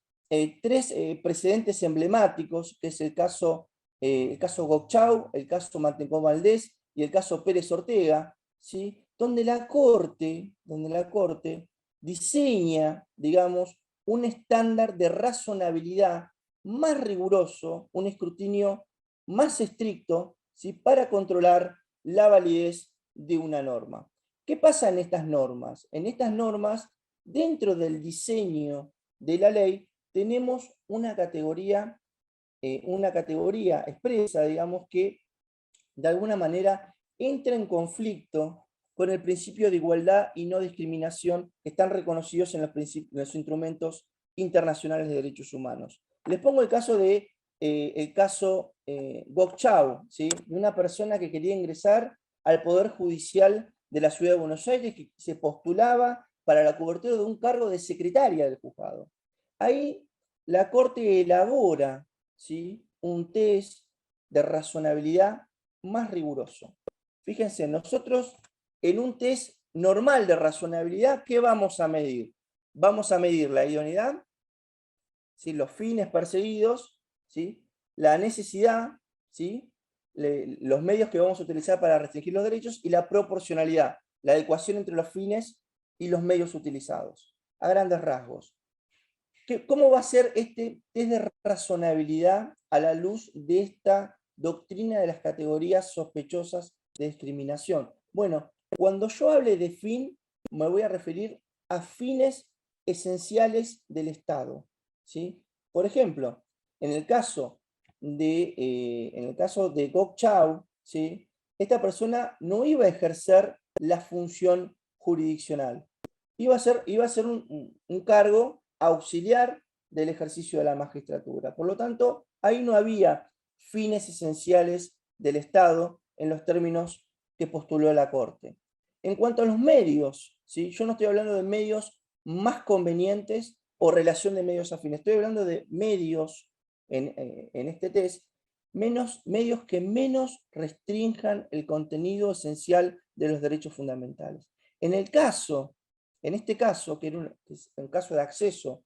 tres precedentes emblemáticos, que es el caso Gokchau, el caso Mantecón Valdés y el caso Pérez Ortega, ¿sí? donde la Corte diseña, digamos, un estándar de razonabilidad más riguroso, un escrutinio más estricto, ¿sí? para controlar la validez de una norma. ¿Qué pasa en estas normas? En estas normas, dentro del diseño de la ley, tenemos una categoría expresa, digamos, que de alguna manera entra en conflicto con el principio de igualdad y no discriminación que están reconocidos en los instrumentos internacionales de derechos humanos. Les pongo el caso Gokchau, ¿sí? de una persona que quería ingresar al Poder Judicial de la Ciudad de Buenos Aires, que se postulaba para la cobertura de un cargo de secretaria del juzgado. Ahí la Corte elabora, ¿sí? un test de razonabilidad más riguroso. Fíjense, nosotros en un test normal de razonabilidad, ¿qué vamos a medir? Vamos a medir la idoneidad, ¿sí? los fines perseguidos, ¿sí? la necesidad, ¿sí? los medios que vamos a utilizar para restringir los derechos y la proporcionalidad, la adecuación entre los fines y los medios utilizados. A grandes rasgos. ¿Cómo va a ser este test de razonabilidad a la luz de esta doctrina de las categorías sospechosas de discriminación? Bueno, cuando yo hable de fin, me voy a referir a fines esenciales del Estado, ¿sí? Por ejemplo, en el caso de Gokchau, ¿sí? esta persona no iba a ejercer la función jurisdiccional. Iba a ser un cargo auxiliar del ejercicio de la magistratura. Por lo tanto, ahí no había fines esenciales del Estado en los términos que postuló la Corte. En cuanto a los medios, ¿sí? yo no estoy hablando de medios más convenientes o relación de medios afines, estoy hablando de medios en este test, medios que menos restrinjan el contenido esencial de los derechos fundamentales. En este caso, que era un caso de acceso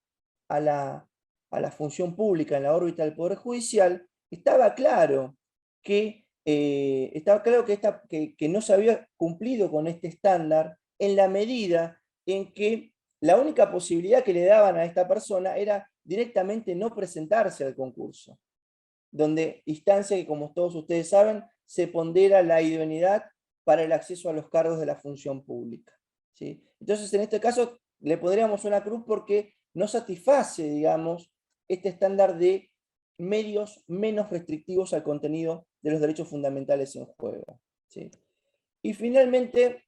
a la función pública en la órbita del Poder Judicial, estaba claro que, que no se había cumplido con este estándar en la medida en que la única posibilidad que le daban a esta persona era directamente no presentarse al concurso, donde instancia que, como todos ustedes saben, se pondera la idoneidad para el acceso a los cargos de la función pública, ¿sí? Entonces, en este caso, le pondríamos una cruz porque no satisface, digamos, este estándar de medios menos restrictivos al contenido de los derechos fundamentales en juego, ¿sí? Y finalmente,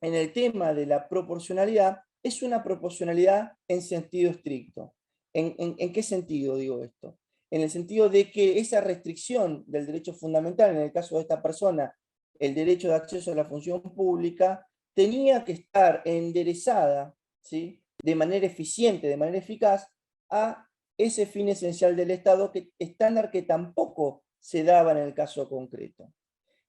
en el tema de la proporcionalidad, es una proporcionalidad en sentido estricto. ¿En qué sentido digo esto? En el sentido de que esa restricción del derecho fundamental, en el caso de esta persona, el derecho de acceso a la función pública, tenía que estar enderezada, ¿sí?, de manera eficiente, de manera eficaz, a ese fin esencial del Estado, estándar que tampoco se daba en el caso concreto.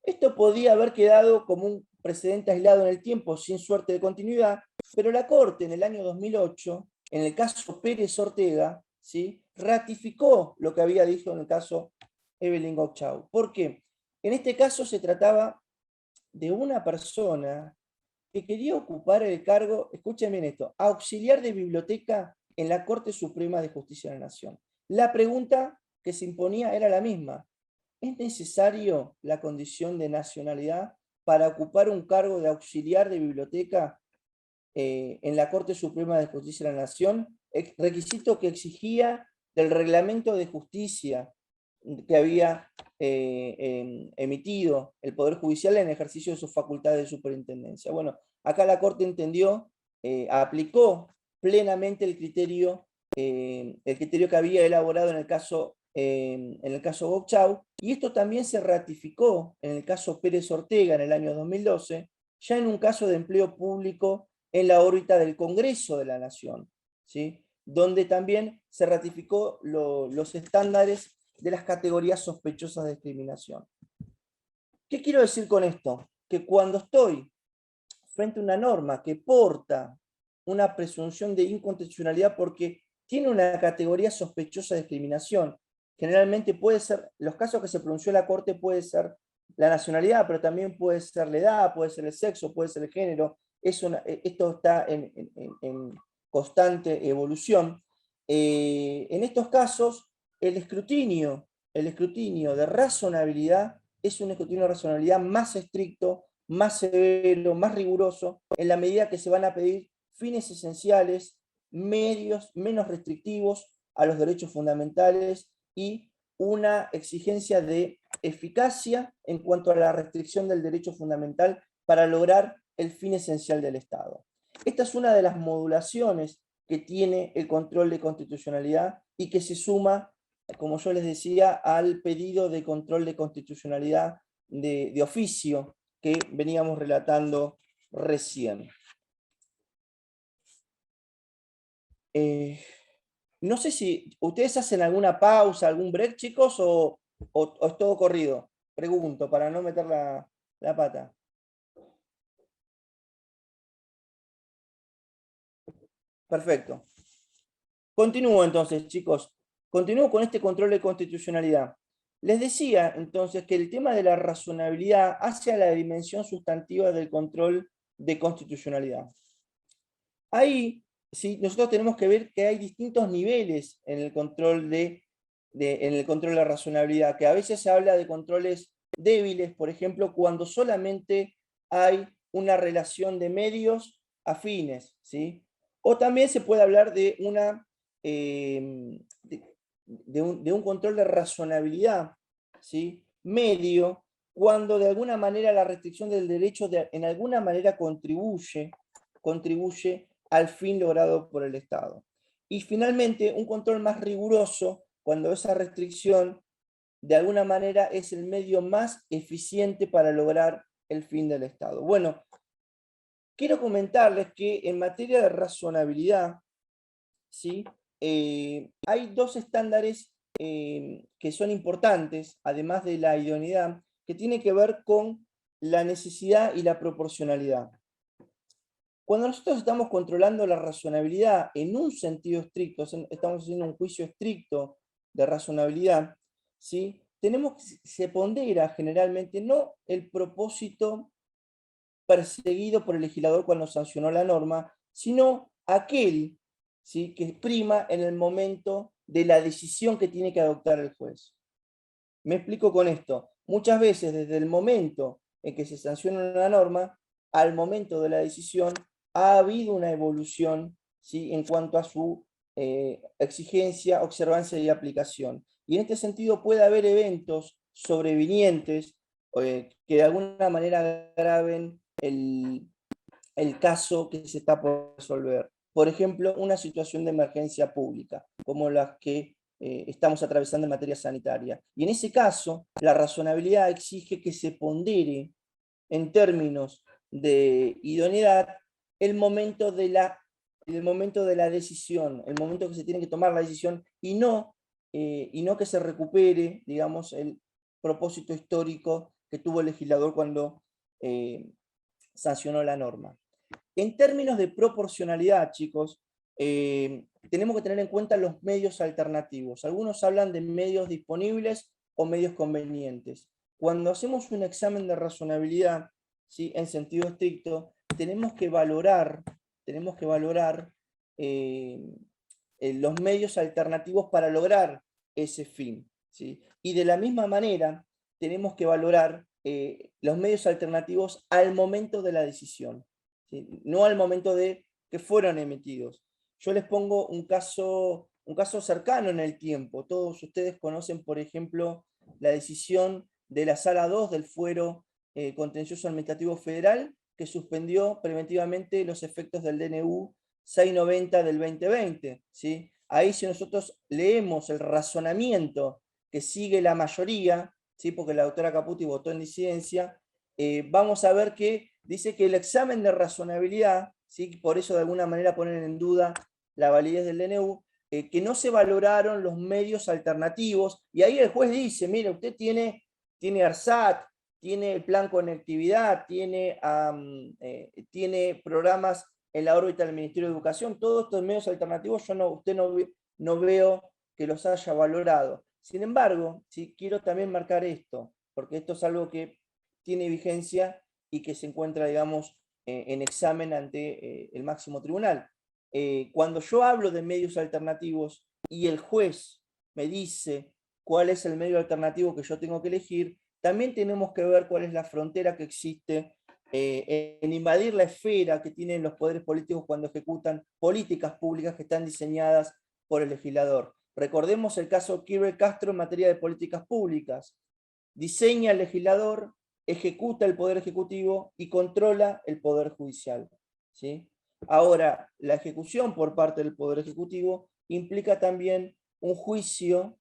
Esto podía haber quedado como un precedente aislado en el tiempo, sin suerte de continuidad, pero la Corte en el año 2008, en el caso Pérez Ortega, ¿sí?, ratificó lo que había dicho en el caso Evelyn Gauchau. ¿Por qué? En este caso se trataba de una persona que quería ocupar el cargo, escuchen bien esto, auxiliar de biblioteca en la Corte Suprema de Justicia de la Nación. La pregunta que se imponía era la misma: ¿es necesario la condición de nacionalidad para ocupar un cargo de auxiliar de biblioteca en la Corte Suprema de Justicia de la Nación? Requisito que exigía del reglamento de justicia que había emitido el Poder Judicial en ejercicio de sus facultades de superintendencia. Bueno, acá la Corte entendió, aplicó plenamente el criterio que había elaborado en el caso Gauchau, y esto también se ratificó en el caso Pérez Ortega en el año 2012, ya en un caso de empleo público en la órbita del Congreso de la Nación, ¿sí?, donde también se ratificó los estándares de las categorías sospechosas de discriminación. ¿Qué quiero decir con esto? Que cuando estoy frente a una norma que porta una presunción de inconstitucionalidad porque tiene una categoría sospechosa de discriminación, generalmente puede ser, los casos que se pronunció la Corte puede ser la nacionalidad, pero también puede ser la edad, puede ser el sexo, puede ser el género. Esto está en constante evolución. En estos casos, el escrutinio de razonabilidad es un escrutinio de razonabilidad más estricto, más severo, más riguroso, en la medida que se van a pedir fines esenciales, medios menos restrictivos a los derechos fundamentales y una exigencia de eficacia en cuanto a la restricción del derecho fundamental para lograr el fin esencial del Estado. Esta es una de las modulaciones que tiene el control de constitucionalidad y que se suma, como yo les decía, al pedido de control de constitucionalidad de oficio que veníamos relatando recién. No sé si ustedes hacen alguna pausa, algún break, chicos, o es todo corrido. Pregunto, para no meter la pata. Perfecto. Continúo entonces, chicos. Continúo con este control de constitucionalidad. Les decía entonces que el tema de la razonabilidad hace a la dimensión sustantiva del control de constitucionalidad. Ahí, sí, nosotros tenemos que ver que hay distintos niveles en el control en el control de la razonabilidad, que a veces se habla de controles débiles, por ejemplo, cuando solamente hay una relación de medios afines, ¿sí? O también se puede hablar de un control de razonabilidad, ¿sí?, medio, cuando de alguna manera la restricción del derecho en alguna manera contribuye al fin logrado por el Estado. Y finalmente, un control más riguroso, cuando esa restricción de alguna manera es el medio más eficiente para lograr el fin del Estado. Bueno, quiero comentarles que en materia de razonabilidad, ¿sí?, hay dos estándares que son importantes, además de la idoneidad, que tienen que ver con la necesidad y la proporcionalidad. Cuando nosotros estamos controlando la razonabilidad en un sentido estricto, estamos haciendo un juicio estricto de razonabilidad, ¿sí? Se pondera generalmente no el propósito perseguido por el legislador cuando sancionó la norma, sino aquel, ¿sí?, que prima en el momento de la decisión que tiene que adoptar el juez. Me explico con esto. Muchas veces desde el momento en que se sanciona una norma, al momento de la decisión, ha habido una evolución, ¿sí?, en cuanto a su exigencia, observancia y aplicación. Y en este sentido puede haber eventos sobrevinientes que de alguna manera agraven el caso que se está por resolver. Por ejemplo, una situación de emergencia pública, como las que estamos atravesando en materia sanitaria. Y en ese caso, la razonabilidad exige que se pondere en términos de idoneidad el momento de la decisión, el momento que se tiene que tomar la decisión, y no que se recupere, digamos, el propósito histórico que tuvo el legislador cuando sancionó la norma. En términos de proporcionalidad, chicos, tenemos que tener en cuenta los medios alternativos. Algunos hablan de medios disponibles o medios convenientes. Cuando hacemos un examen de razonabilidad, ¿sí?, en sentido estricto, tenemos que valorar los medios alternativos para lograr ese fin, ¿sí? Y de la misma manera, tenemos que valorar los medios alternativos al momento de la decisión, ¿sí?, no al momento de que fueron emitidos. Yo les pongo un caso cercano en el tiempo. Todos ustedes conocen, por ejemplo, la decisión de la Sala 2 del Fuero Contencioso Administrativo Federal, que suspendió preventivamente los efectos del DNU 690 del 2020. ¿Sí? Ahí, si nosotros leemos el razonamiento que sigue la mayoría, ¿sí?, porque la doctora Caputi votó en disidencia, vamos a ver que dice que el examen de razonabilidad, ¿sí?, por eso de alguna manera ponen en duda la validez del DNU, que no se valoraron los medios alternativos, y ahí el juez dice, mire, usted tiene ARSAT, tiene el plan conectividad, tiene programas en la órbita del Ministerio de Educación, todos estos medios alternativos usted no veo que los haya valorado. Sin embargo, sí, quiero también marcar esto, porque esto es algo que tiene vigencia y que se encuentra, digamos, en examen ante el máximo tribunal. Cuando yo hablo de medios alternativos y el juez me dice cuál es el medio alternativo que yo tengo que elegir, también tenemos que ver cuál es la frontera que existe en invadir la esfera que tienen los poderes políticos cuando ejecutan políticas públicas que están diseñadas por el legislador. Recordemos el caso Kirby Castro en materia de políticas públicas. Diseña el legislador, ejecuta el poder ejecutivo y controla el poder judicial, ¿sí? Ahora, la ejecución por parte del poder ejecutivo implica también un juicio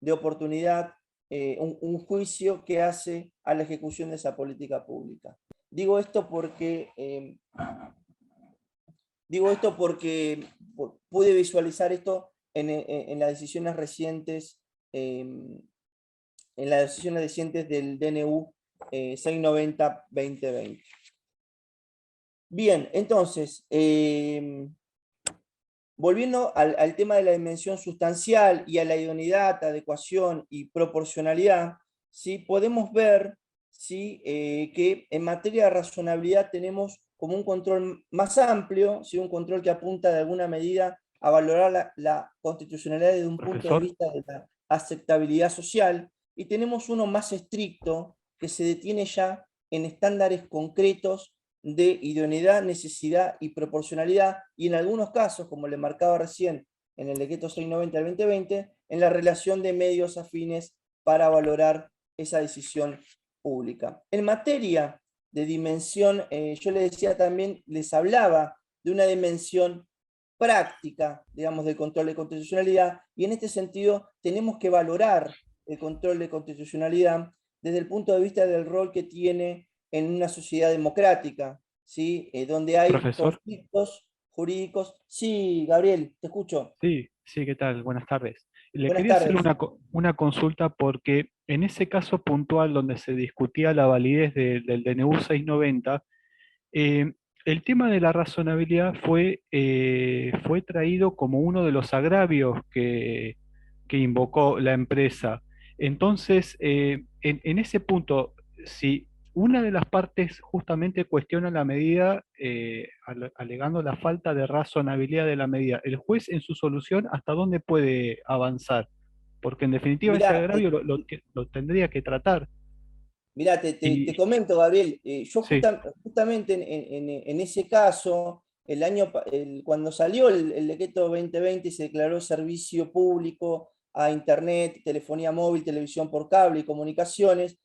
de oportunidad, un juicio que hace a la ejecución de esa política pública. Digo esto porque pude visualizar esto en las decisiones recientes, del DNU 690-2020. Bien, entonces, volviendo al tema de la dimensión sustancial y a la idoneidad, adecuación y proporcionalidad, ¿sí?, podemos ver, ¿sí?, que en materia de razonabilidad tenemos como un control más amplio, ¿sí?, un control que apunta de alguna medida a valorar la constitucionalidad desde un punto de vista de la aceptabilidad social, y tenemos uno más estricto que se detiene ya en estándares concretos de idoneidad, necesidad y proporcionalidad, y en algunos casos, como le marcaba recién en el decreto 690 del 2020, en la relación de medios afines para valorar esa decisión pública. En materia de dimensión, yo les decía también, les hablaba de una dimensión práctica, digamos, del control de constitucionalidad, y en este sentido tenemos que valorar el control de constitucionalidad desde el punto de vista del rol que tiene en una sociedad democrática, ¿sí? Donde hay conflictos jurídicos. Sí, Gabriel, te escucho. Sí, ¿qué tal? Buenas tardes. Le Buenas quería tardes. hacer una consulta porque en ese caso puntual donde se discutía la validez del DNU 690, Eh, el tema de la razonabilidad fue traído como uno de los agravios que invocó la empresa. Entonces, en ese punto, si una de las partes justamente cuestiona la medida, alegando la falta de razonabilidad de la medida, el juez en su solución, ¿hasta dónde puede avanzar? Porque en definitiva ese Mirá, agravio lo tendría que tratar. Mirá, te Y comento, Gabriel, yo sí, justamente en ese caso, cuando salió el decreto 2020 y se declaró servicio público a Internet, telefonía móvil, televisión por cable y comunicaciones,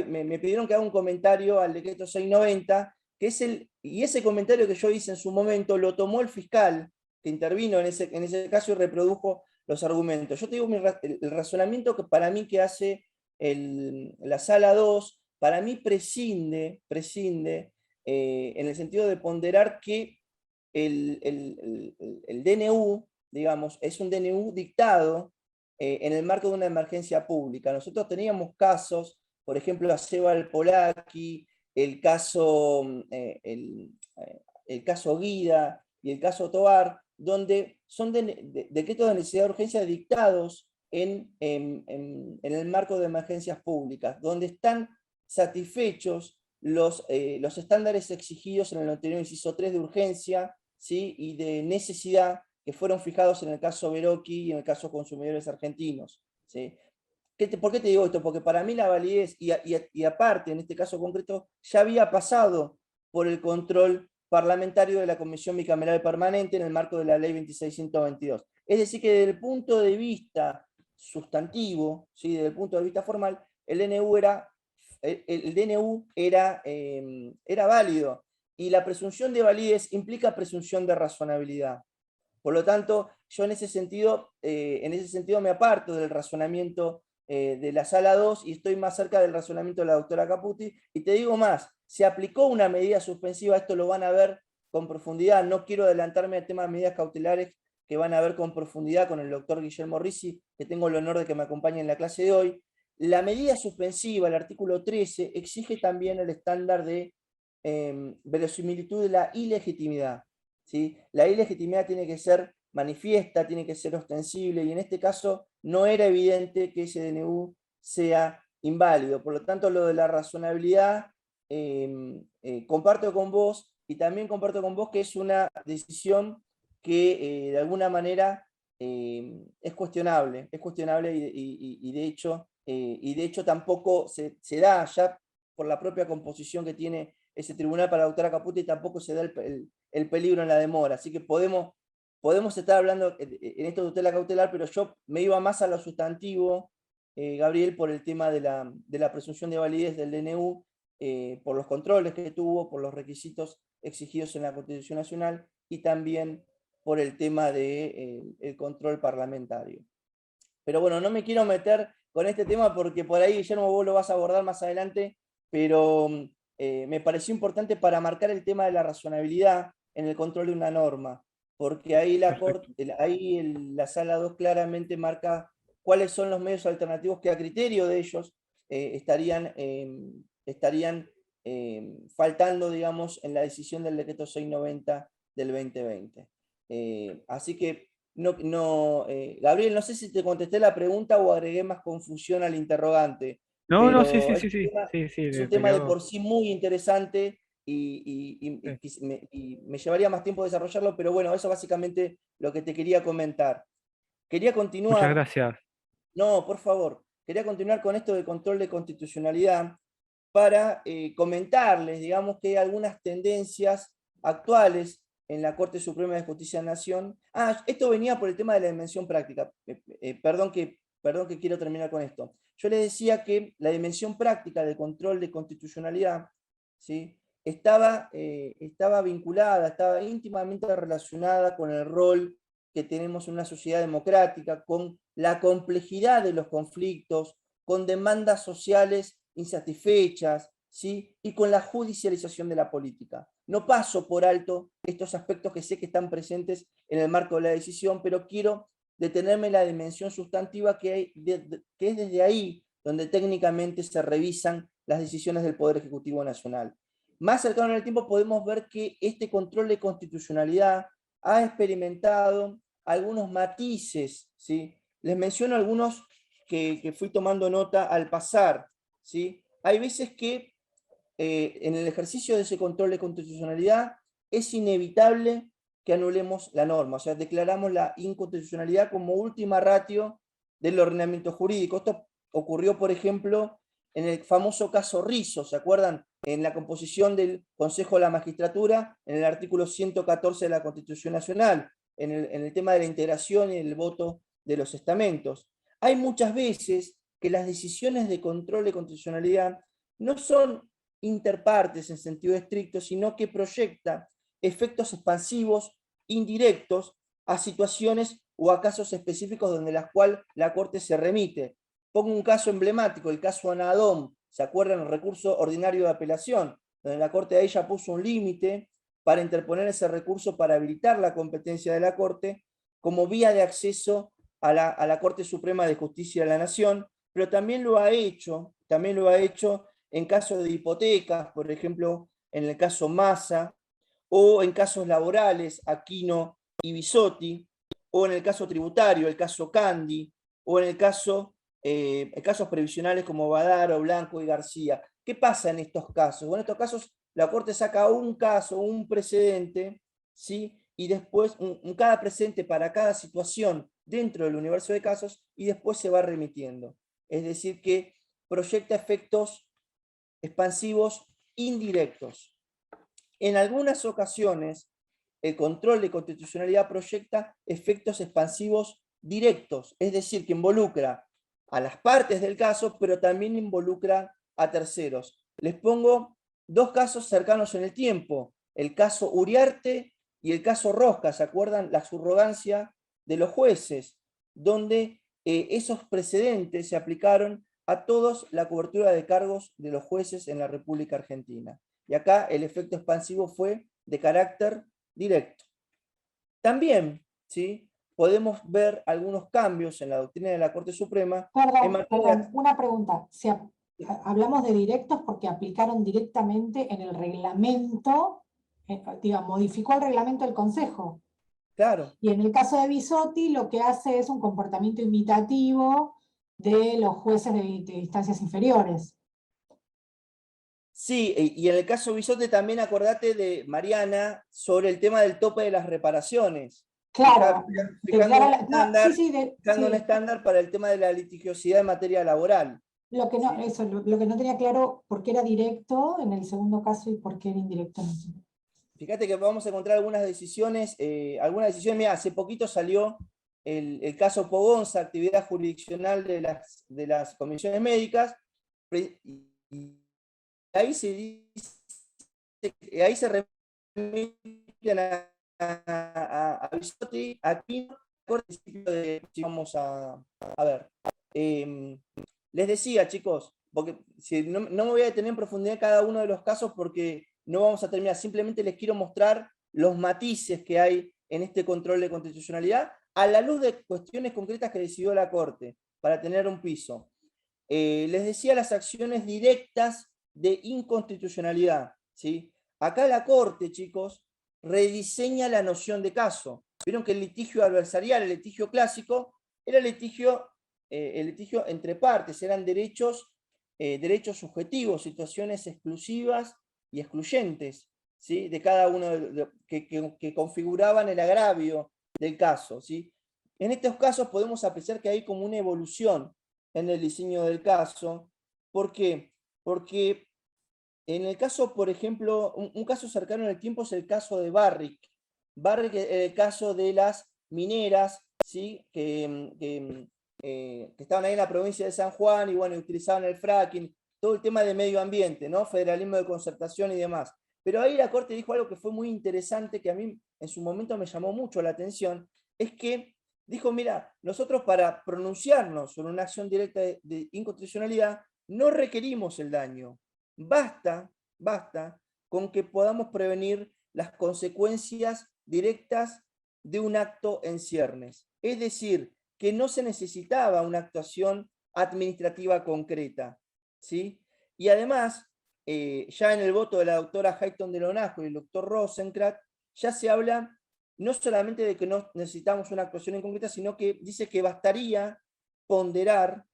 me pidieron que haga un comentario al decreto 690, y ese comentario que yo hice en su momento lo tomó el fiscal que intervino en ese caso y reprodujo los argumentos. Yo te digo el razonamiento que para mí que hace la sala 2, para mí prescinde en el sentido de ponderar que el DNU, digamos, es un DNU dictado en el marco de una emergencia pública. Nosotros teníamos casos, por ejemplo, a Sebal Polaki, el caso, el caso Guida y el caso Tobar, donde son decretos de necesidad de urgencia dictados en el marco de emergencias públicas, donde están satisfechos los estándares exigidos en el anterior inciso 3 de urgencia, ¿sí? Y de necesidad que fueron fijados en el caso Verocchi y en el caso Consumidores Argentinos, ¿sí? ¿Por qué te digo esto? Porque para mí la validez, y aparte, en este caso concreto, ya había pasado por el control parlamentario de la Comisión Bicameral Permanente en el marco de la Ley 2622. Es decir, que desde el punto de vista sustantivo, ¿sí? Desde el punto de vista formal, el DNU era válido, y la presunción de validez implica presunción de razonabilidad. Por lo tanto, yo en ese sentido me aparto del razonamiento de la sala 2 y estoy más cerca del razonamiento de la doctora Caputi. Y te digo más, se aplicó una medida suspensiva, esto lo van a ver con profundidad, no quiero adelantarme al tema de medidas cautelares que van a ver con profundidad con el doctor Guillermo Risi, que tengo el honor de que me acompañe en la clase de hoy. La medida suspensiva, el artículo 13, exige también el estándar de verosimilitud de la ilegitimidad, ¿sí? La ilegitimidad tiene que ser manifiesta, tiene que ser ostensible, y en este caso no era evidente que ese DNU sea inválido. Por lo tanto, lo de la razonabilidad, comparto con vos, y también comparto con vos que es una decisión que de alguna manera es cuestionable y de hecho tampoco se da ya por la propia composición que tiene ese tribunal para la doctora Caputi, tampoco se da el peligro en la demora. Así que podemos estar hablando en esto de tutela cautelar, pero yo me iba más a lo sustantivo, Gabriel, por el tema de la presunción de validez del DNU, por los controles que tuvo, por los requisitos exigidos en la Constitución Nacional y también por el tema del control parlamentario. Pero bueno, no me quiero meter con este tema porque por ahí, Guillermo, vos lo vas a abordar más adelante, pero me pareció importante para marcar el tema de la razonabilidad en el control de una norma, porque ahí perfecto. la sala 2 claramente marca cuáles son los medios alternativos que a criterio de ellos estarían faltando, digamos, en la decisión del decreto 690 del 2020. Así que, Gabriel, no sé si te contesté la pregunta o agregué más confusión al interrogante, No, no, sí, pero sí, sí, sí, sí, sí, es un me tema de quedó. por sí muy interesante Sí. y me llevaría más tiempo desarrollarlo, pero bueno, eso básicamente lo que te quería comentar. Quería Muchas continuar, gracias. no, por favor, quería continuar con esto de control de constitucionalidad para comentarles, digamos, que hay algunas tendencias actuales en la Corte Suprema de Justicia de la Nación. Esto venía por el tema de la dimensión práctica. Perdón que quiero terminar con esto. Yo les decía que la dimensión práctica del control de constitucionalidad, ¿sí? estaba vinculada, estaba íntimamente relacionada con el rol que tenemos en una sociedad democrática, con la complejidad de los conflictos, con demandas sociales insatisfechas, ¿sí? Y con la judicialización de la política. No paso por alto estos aspectos que sé que están presentes en el marco de la decisión, pero quiero detenerme en la dimensión sustantiva que es desde ahí donde técnicamente se revisan las decisiones del Poder Ejecutivo Nacional. más cercano en el tiempo podemos ver que este control de constitucionalidad ha experimentado algunos matices, ¿sí? Les menciono algunos que fui tomando nota al pasar, ¿sí? Hay veces que en el ejercicio de ese control de constitucionalidad es inevitable que anulemos la norma, o sea, declaramos la inconstitucionalidad como última ratio del ordenamiento jurídico. Esto ocurrió, por ejemplo, en el famoso caso Rizzo, ¿se acuerdan? En la composición del Consejo de la Magistratura, en el artículo 114 de la Constitución Nacional, en el tema de la integración y el voto de los estamentos. Hay muchas veces que las decisiones de control de constitucionalidad no son interpartes en sentido estricto, sino que proyecta efectos expansivos indirectos a situaciones o a casos específicos donde las cuales la Corte se remite. Pongo un caso emblemático, el caso Anadom, ¿se acuerdan? El recurso ordinario de apelación, donde la Corte ahí ya puso un límite para interponer ese recurso para habilitar la competencia de la Corte como vía de acceso a la Corte Suprema de Justicia de la Nación, pero también lo ha hecho en casos de hipotecas, por ejemplo, en el caso Massa, o en casos laborales, Aquino y Bisotti, o en el caso tributario, el caso Candy, o en casos previsionales como Badaro, Blanco y García. ¿Qué pasa en estos casos? Bueno, en estos casos la Corte saca un caso, un precedente, ¿sí? Y después cada precedente para cada situación dentro del universo de casos, y después se va remitiendo. Es decir, que proyecta efectos expansivos indirectos. En algunas ocasiones, el control de constitucionalidad proyecta efectos expansivos directos, es decir, que involucra a las partes del caso, pero también involucra a terceros. Les pongo dos casos cercanos en el tiempo, el caso Uriarte y el caso Rosca, ¿se acuerdan? La subrogancia de los jueces, donde esos precedentes se aplicaron a todos la cobertura de cargos de los jueces en la República Argentina. Y acá el efecto expansivo fue de carácter directo. También, ¿sí?, podemos ver algunos cambios en la doctrina de la Corte Suprema. Perdón, una pregunta. Si hablamos de directos porque aplicaron directamente en el reglamento, digamos, modificó el reglamento del Consejo. Claro. Y en el caso de Bisotti lo que hace es un comportamiento imitativo de los jueces de instancias inferiores. Sí, y en el caso Bisotti también acordate de Mariana sobre el tema del tope de las reparaciones. Claro, fijando un sí. estándar para el tema de la litigiosidad en materia laboral. Lo que no, Sí. eso, lo que no tenía claro por qué era directo en el segundo caso y por qué era indirecto en el segundo. Fíjate que vamos a encontrar algunas decisiones. Mira, hace poquito salió el caso Pogonza, actividad jurisdiccional de las comisiones médicas, y ahí se dice, ahí se remiten a Bisotti, aquí vamos a ver. Les decía, chicos, porque no me voy a detener en profundidad en cada uno de los casos porque no vamos a terminar, simplemente les quiero mostrar los matices que hay en este control de constitucionalidad a la luz de cuestiones concretas que decidió la Corte para tener un piso. Les decía las acciones directas de inconstitucionalidad, ¿sí? Acá la Corte, chicos, rediseña la noción de caso. Vieron que el litigio adversarial, el litigio clásico, era el litigio entre partes, eran derechos subjetivos, situaciones exclusivas y excluyentes, ¿sí?, de cada uno que configuraban el agravio del caso, ¿sí? En estos casos podemos apreciar que hay como una evolución en el diseño del caso. ¿Por qué? Porque en el caso, por ejemplo, un caso cercano en el tiempo es el caso de Barrick. Barrick es el caso de las mineras, ¿sí?, que estaban ahí en la provincia de San Juan y bueno, utilizaban el fracking, todo el tema de medio ambiente, ¿no?, federalismo de concertación y demás. Pero ahí la Corte dijo algo que fue muy interesante, que a mí en su momento me llamó mucho la atención, es que dijo, mira, nosotros para pronunciarnos sobre una acción directa de inconstitucionalidad no requerimos el daño, basta con que podamos prevenir las consecuencias directas de un acto en ciernes. Es decir, que no se necesitaba una actuación administrativa concreta, ¿sí? Y además, ya en el voto de la doctora Hayton de Lonasco y el doctor Rosenkrantz, ya se habla no solamente de que no necesitamos una actuación en concreta, sino que dice que bastaría ponderar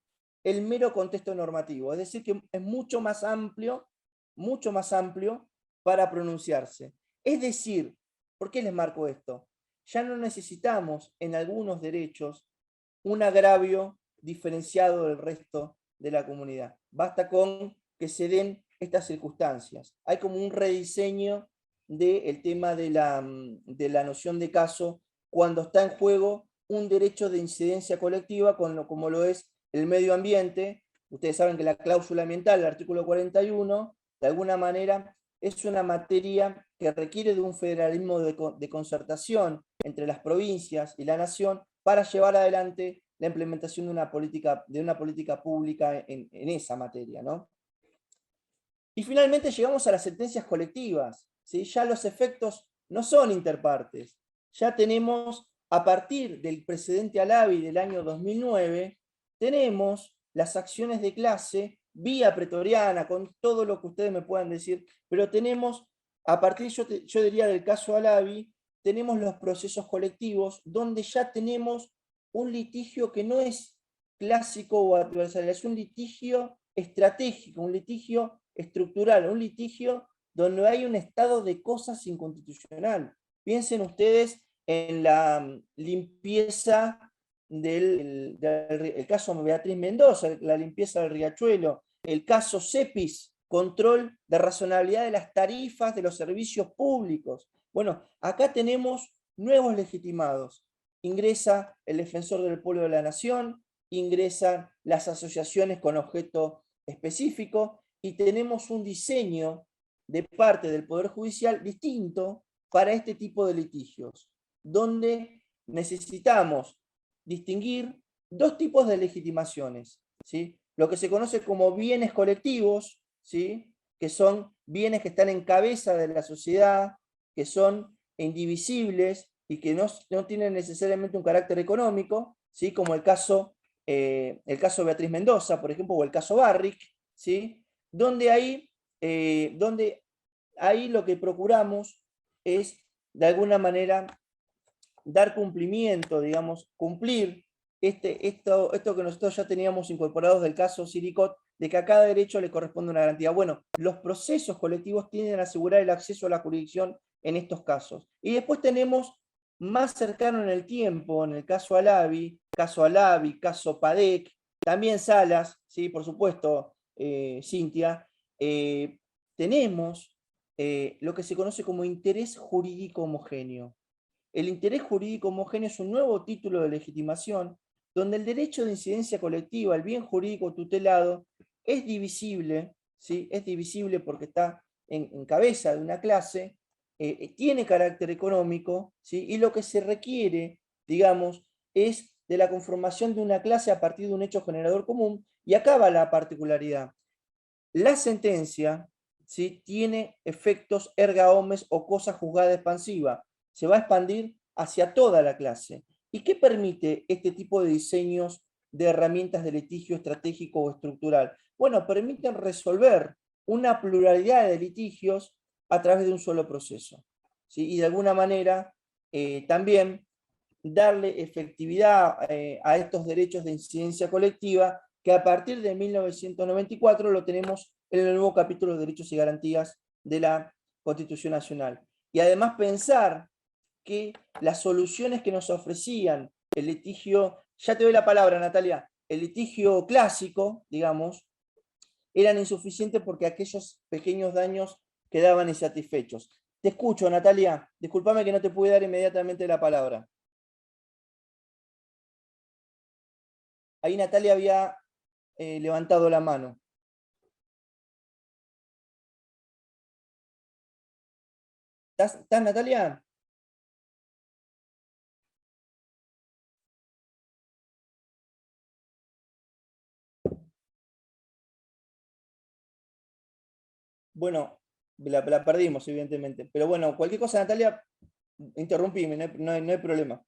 el mero contexto normativo, es decir, que es mucho más amplio para pronunciarse. Es decir, ¿por qué les marco esto? Ya no necesitamos en algunos derechos un agravio diferenciado del resto de la comunidad. Basta con que se den estas circunstancias. Hay como un rediseño del tema de la noción de caso cuando está en juego un derecho de incidencia colectiva como lo es el medio ambiente. Ustedes saben que la cláusula ambiental, el artículo 41, de alguna manera es una materia que requiere de un federalismo de concertación entre las provincias y la nación para llevar adelante la implementación de una política pública en esa materia, ¿no? Y finalmente llegamos a las sentencias colectivas, ¿sí? Ya los efectos no son interpartes. Ya tenemos, a partir del precedente Alavi del año 2009, tenemos las acciones de clase vía pretoriana, con todo lo que ustedes me puedan decir, pero tenemos, a partir, yo diría del caso Alavi, tenemos los procesos colectivos, donde ya tenemos un litigio que no es clásico o adversarial, es un litigio estratégico, un litigio estructural, un litigio donde hay un estado de cosas inconstitucional. Piensen ustedes en la limpieza del caso Beatriz Mendoza, la limpieza del riachuelo, el caso CEPIS, control de razonabilidad de las tarifas de los servicios públicos. Bueno, acá tenemos nuevos legitimados. Ingresa el Defensor del Pueblo de la Nación, ingresan las asociaciones con objeto específico, y tenemos un diseño de parte del Poder Judicial distinto para este tipo de litigios, donde necesitamos distinguir dos tipos de legitimaciones, ¿sí? Lo que se conoce como bienes colectivos, ¿sí? Que son bienes que están en cabeza de la sociedad, que son indivisibles y que no tienen necesariamente un carácter económico, ¿sí? Como el caso Beatriz Mendoza, por ejemplo, o el caso Barrick, ¿sí? Donde ahí lo que procuramos es, de alguna manera, dar cumplimiento, digamos, cumplir esto que nosotros ya teníamos incorporados del caso Siricot, de que a cada derecho le corresponde una garantía. Bueno, los procesos colectivos tienden a asegurar el acceso a la jurisdicción en estos casos. Y después tenemos más cercano en el tiempo, en el caso Alavi, caso Padec, también Salas, ¿sí? Por supuesto, Cintia, tenemos lo que se conoce como interés jurídico homogéneo. El interés jurídico homogéneo es un nuevo título de legitimación donde el derecho de incidencia colectiva, el bien jurídico tutelado, es divisible, ¿sí? Es divisible porque está en cabeza de una clase, tiene carácter económico, ¿sí? Y lo que se requiere, digamos, es de la conformación de una clase a partir de un hecho generador común, y acá va la particularidad. La sentencia, ¿sí? Tiene efectos erga omnes o cosa juzgada expansiva, se va a expandir hacia toda la clase. ¿Y qué permite este tipo de diseños de herramientas de litigio estratégico o estructural? Bueno, permiten resolver una pluralidad de litigios a través de un solo proceso, ¿sí? Y de alguna manera también darle efectividad a estos derechos de incidencia colectiva, que a partir de 1994 lo tenemos en el nuevo capítulo de Derechos y Garantías de la Constitución Nacional. Y además pensar que las soluciones que nos ofrecían el litigio, ya te doy la palabra, Natalia, el litigio clásico, digamos, eran insuficientes porque aquellos pequeños daños quedaban insatisfechos. Te escucho, Natalia. Discúlpame que no te pude dar inmediatamente la palabra. Ahí Natalia había levantado la mano. ¿Estás, Natalia? Bueno, la perdimos, evidentemente. Pero bueno, cualquier cosa, Natalia, interrumpime, no hay problema.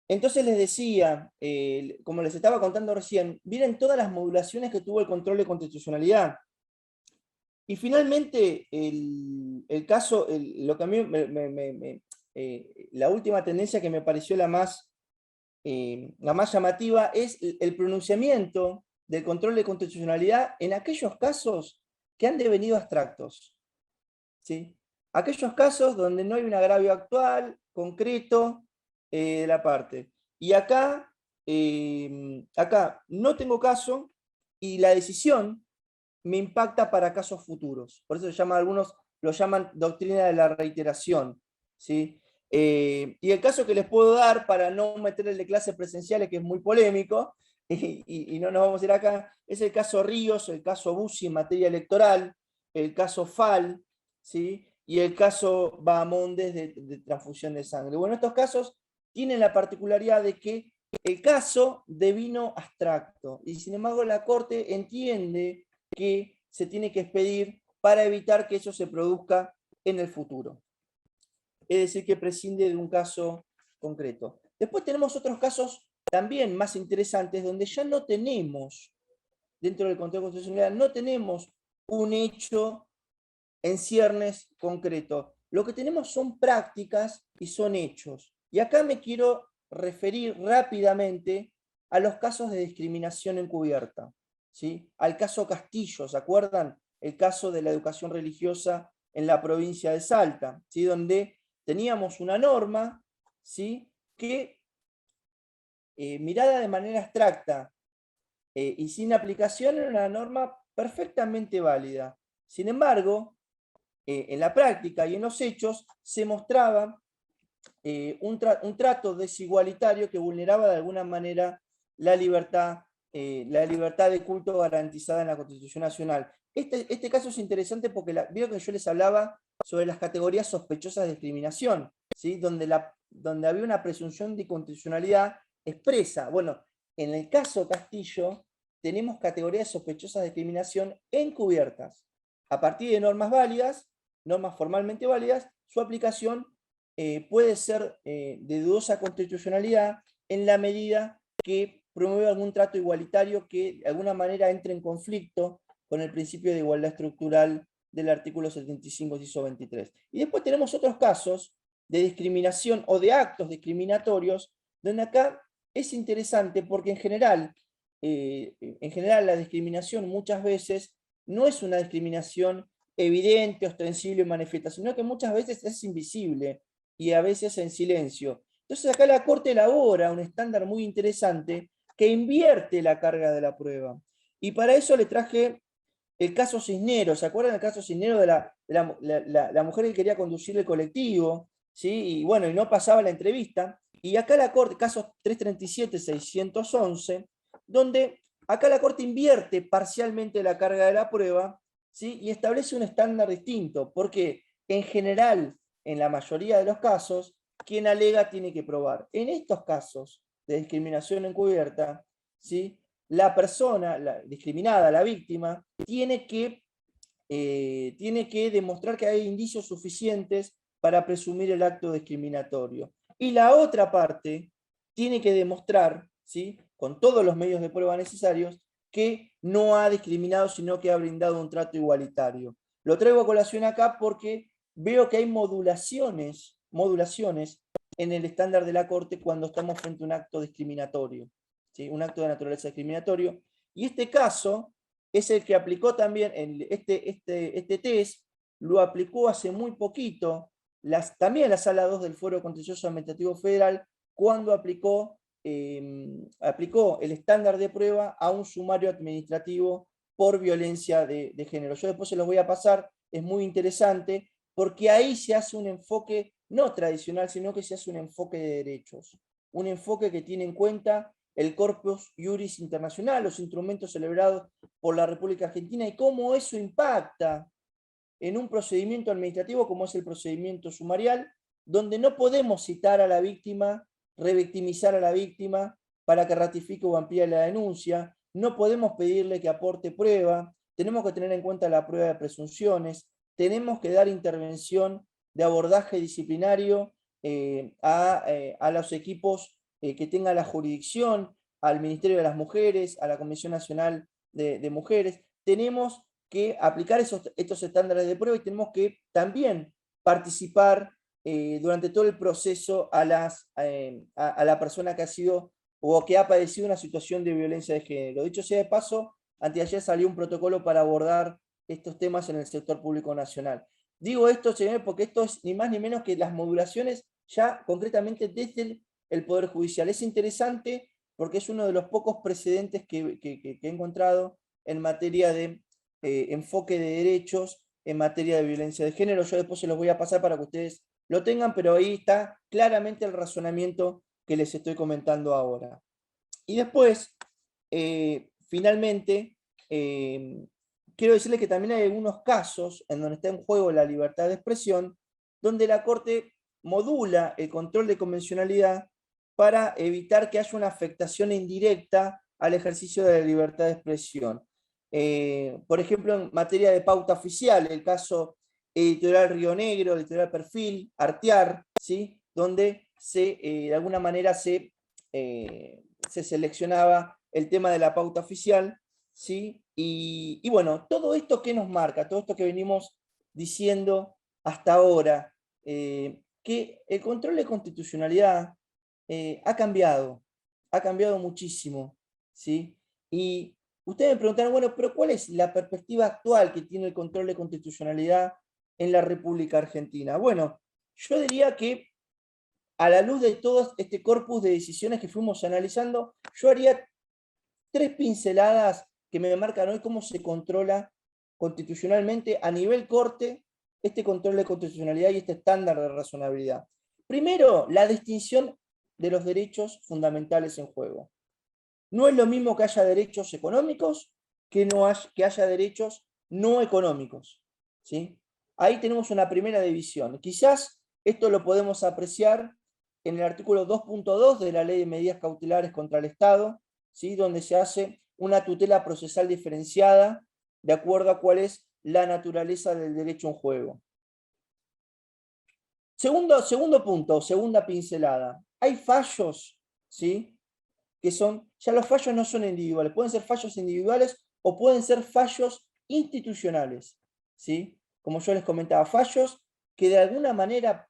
Entonces les decía, como les estaba contando recién, miren todas las modulaciones que tuvo el control de constitucionalidad. Y finalmente, el caso, lo que a mí la última tendencia que me pareció la más llamativa es el pronunciamiento del control de constitucionalidad en aquellos casos que han devenido abstractos, ¿sí? Aquellos casos donde no hay un agravio actual, concreto, de la parte. Y acá no tengo caso y la decisión me impacta para casos futuros. Por eso algunos lo llaman doctrina de la reiteración, ¿sí? Y el caso que les puedo dar, para no meterle de clases presenciales, que es muy polémico, y no nos vamos a ir acá, es el caso Ríos, el caso Bussi en materia electoral, el caso Fall, ¿sí? Y el caso Bahamondes de transfusión de sangre. Bueno, estos casos tienen la particularidad de que el caso devino abstracto, y sin embargo la Corte entiende que se tiene que expedir para evitar que eso se produzca en el futuro. Es decir, que prescinde de un caso concreto. Después tenemos otros casos también más interesantes, donde ya no tenemos, dentro del contexto constitucional, no tenemos un hecho en ciernes concreto. Lo que tenemos son prácticas y son hechos. Y acá me quiero referir rápidamente a los casos de discriminación encubierta, ¿sí? Al caso Castillo, ¿se acuerdan? El caso de la educación religiosa en la provincia de Salta, ¿sí? Donde teníamos una norma, ¿sí? Que mirada de manera abstracta y sin aplicación era una norma perfectamente válida. Sin embargo, en la práctica y en los hechos se mostraba un trato desigualitario que vulneraba de alguna manera la libertad de culto garantizada en la Constitución Nacional. Este caso es interesante porque vieron que yo les hablaba sobre las categorías sospechosas de discriminación, ¿sí? donde había una presunción de constitucionalidad expresa. Bueno, en el caso Castillo tenemos categorías sospechosas de discriminación encubiertas. A partir de normas válidas, normas formalmente válidas, su aplicación puede ser de dudosa constitucionalidad en la medida que promueve algún trato igualitario que de alguna manera entre en conflicto con el principio de igualdad estructural del artículo 75, inciso 23. Y después tenemos otros casos de discriminación o de actos discriminatorios, donde acá es interesante porque en general la discriminación muchas veces no es una discriminación evidente, ostensible y manifiesta, sino que muchas veces es invisible y a veces en silencio. Entonces acá la Corte elabora un estándar muy interesante que invierte la carga de la prueba. Y para eso le traje el caso Cisneros. ¿Se acuerdan del caso Cisneros de la mujer que quería conducir el colectivo? ¿Sí? Y bueno, y no pasaba la entrevista. Y acá la Corte, caso 337-611, donde acá la Corte invierte parcialmente la carga de la prueba, ¿sí? Y establece un estándar distinto, porque en general, en la mayoría de los casos, quien alega tiene que probar. En estos casos de discriminación encubierta, ¿sí? La persona discriminada, la víctima, tiene que demostrar que hay indicios suficientes para presumir el acto discriminatorio. Y la otra parte tiene que demostrar, ¿sí? Con todos los medios de prueba necesarios, que no ha discriminado, sino que ha brindado un trato igualitario. Lo traigo a colación acá porque veo que hay modulaciones en el estándar de la Corte cuando estamos frente a un acto discriminatorio, ¿sí? Un acto de naturaleza discriminatorio. Y este caso es el que aplicó también, este test, lo aplicó hace muy poquito, también la Sala 2 del Fuero Contencioso Administrativo Federal, cuando aplicó el estándar de prueba a un sumario administrativo por violencia de género. Yo después se los voy a pasar, es muy interesante, porque ahí se hace un enfoque no tradicional, sino que se hace un enfoque de derechos. Un enfoque que tiene en cuenta el corpus iuris internacional, los instrumentos celebrados por la República Argentina y cómo eso impacta en un procedimiento administrativo como es el procedimiento sumarial, donde no podemos citar a la víctima, revictimizar a la víctima para que ratifique o amplíe la denuncia, no podemos pedirle que aporte prueba, tenemos que tener en cuenta la prueba de presunciones, tenemos que dar intervención de abordaje disciplinario a los equipos que tengan la jurisdicción, al Ministerio de las Mujeres, a la Comisión Nacional de Mujeres. Tenemos que aplicar estos estándares de prueba y tenemos que también participar durante todo el proceso a la persona que ha sido o que ha padecido una situación de violencia de género. Dicho sea de paso, anteayer salió un protocolo para abordar estos temas en el sector público nacional. Digo esto, señores, porque esto es ni más ni menos que las modulaciones ya concretamente desde el Poder Judicial. Es interesante porque es uno de los pocos precedentes que he encontrado en materia de enfoque de derechos, en materia de violencia de género. Yo después se los voy a pasar para que ustedes lo tengan, pero ahí está claramente el razonamiento que les estoy comentando ahora. Y después, finalmente, quiero decirles que también hay algunos casos en donde está en juego la libertad de expresión, donde la Corte modula el control de convencionalidad para evitar que haya una afectación indirecta al ejercicio de la libertad de expresión. Por ejemplo, en materia de pauta oficial, el caso Editorial Río Negro, Editorial Perfil, Artear, ¿sí? Donde de alguna manera se seleccionaba el tema de la pauta oficial, ¿sí? Y bueno, todo esto que nos marca, todo esto que venimos diciendo hasta ahora, que el control de constitucionalidad ha cambiado muchísimo, ¿sí? Y ustedes me preguntaron, bueno, pero ¿cuál es la perspectiva actual que tiene el control de constitucionalidad en la República Argentina? Bueno, yo diría que a la luz de todo este corpus de decisiones que fuimos analizando, yo haría 3 pinceladas que me marcan hoy cómo se controla constitucionalmente a nivel corte este control de constitucionalidad y este estándar de razonabilidad. Primero, la distinción de los derechos fundamentales en juego. No es lo mismo que haya derechos económicos que haya derechos no económicos, ¿sí? Ahí tenemos una primera división. Quizás esto lo podemos apreciar en el artículo 2.2 de la Ley de Medidas Cautelares contra el Estado, ¿sí? Donde se hace una tutela procesal diferenciada de acuerdo a cuál es la naturaleza del derecho en juego. Segundo punto, segunda pincelada. Hay fallos, ¿sí? Que son, ya los fallos no son individuales, pueden ser fallos individuales o pueden ser fallos institucionales, ¿sí? Como yo les comentaba, fallos que de alguna manera,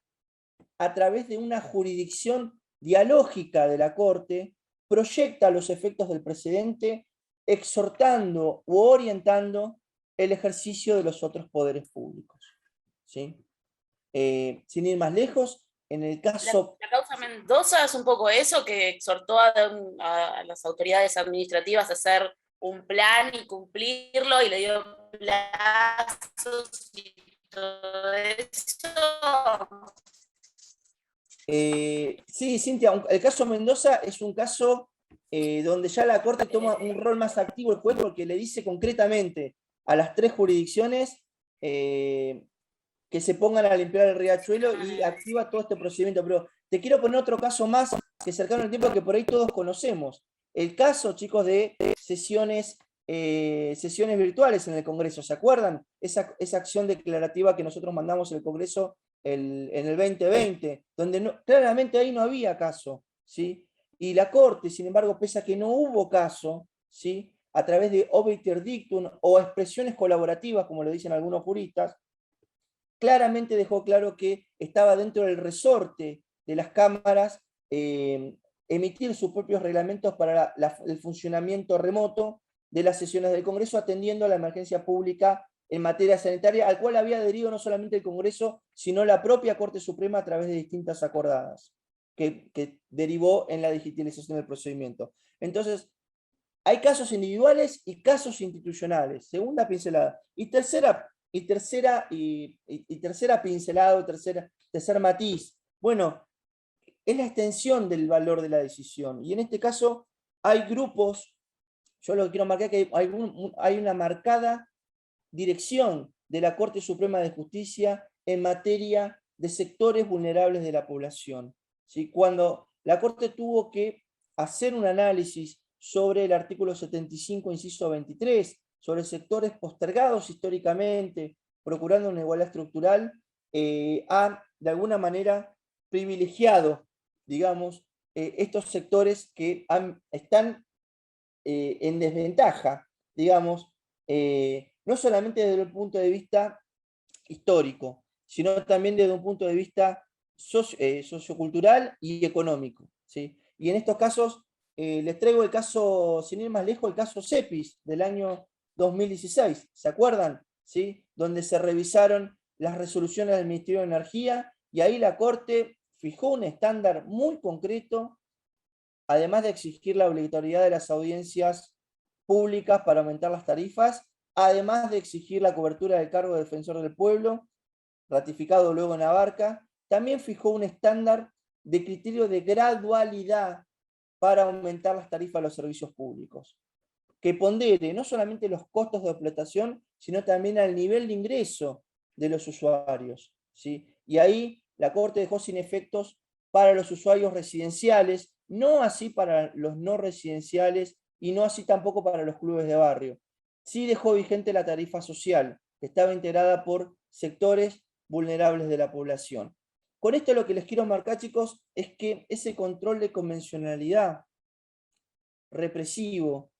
a través de una jurisdicción dialógica de la Corte, proyecta los efectos del precedente, exhortando u orientando el ejercicio de los otros poderes públicos, ¿sí? Sin ir más lejos, en el caso... La causa Mendoza es un poco eso, que exhortó a las autoridades administrativas a hacer un plan y cumplirlo, y le dio plazos y todo eso. Sí, Cintia, el caso Mendoza es un caso donde ya la Corte toma un rol más activo el juez, porque le dice concretamente a las 3 jurisdicciones que se pongan a limpiar el riachuelo y activa todo este procedimiento. Pero te quiero poner otro caso más que cercano al tiempo que por ahí todos conocemos. El caso, chicos, de sesiones virtuales en el Congreso. ¿Se acuerdan? Esa acción declarativa que nosotros mandamos en el Congreso en el 2020, donde claramente ahí no había caso, ¿sí? Y la Corte, sin embargo, pese a que no hubo caso, ¿sí? A través de obiter dictum o expresiones colaborativas, como lo dicen algunos juristas, claramente dejó claro que estaba dentro del resorte de las cámaras emitir sus propios reglamentos para el funcionamiento remoto de las sesiones del Congreso, atendiendo a la emergencia pública en materia sanitaria, al cual había adherido no solamente el Congreso, sino la propia Corte Suprema a través de distintas acordadas, que derivó en la digitalización del procedimiento. Entonces, hay casos individuales y casos institucionales, segunda pincelada. Y tercera pincelada, o tercer matiz. Bueno, es la extensión del valor de la decisión. Y en este caso hay grupos, yo lo que quiero marcar es que hay una marcada dirección de la Corte Suprema de Justicia en materia de sectores vulnerables de la población, ¿sí? Cuando la Corte tuvo que hacer un análisis sobre el artículo 75, inciso 23, sobre sectores postergados históricamente, procurando una igualdad estructural, ha de alguna manera privilegiado, digamos, estos sectores que están en desventaja, digamos, no solamente desde el punto de vista histórico, sino también desde un punto de vista sociocultural y económico, ¿sí? Y en estos casos, les traigo el caso, sin ir más lejos, el caso CEPIS del año 2016, ¿se acuerdan? ¿Sí? Donde se revisaron las resoluciones del Ministerio de Energía y ahí la Corte fijó un estándar muy concreto, además de exigir la obligatoriedad de las audiencias públicas para aumentar las tarifas, además de exigir la cobertura del cargo de defensor del pueblo, ratificado luego en Abarca, también fijó un estándar de criterio de gradualidad para aumentar las tarifas de los servicios públicos, que pondere no solamente los costos de explotación, sino también al nivel de ingreso de los usuarios, ¿sí? Y ahí la Corte dejó sin efectos para los usuarios residenciales, no así para los no residenciales y no así tampoco para los clubes de barrio. Sí dejó vigente la tarifa social, que estaba integrada por sectores vulnerables de la población. Con esto lo que les quiero marcar, chicos, es que ese control de convencionalidad represivo,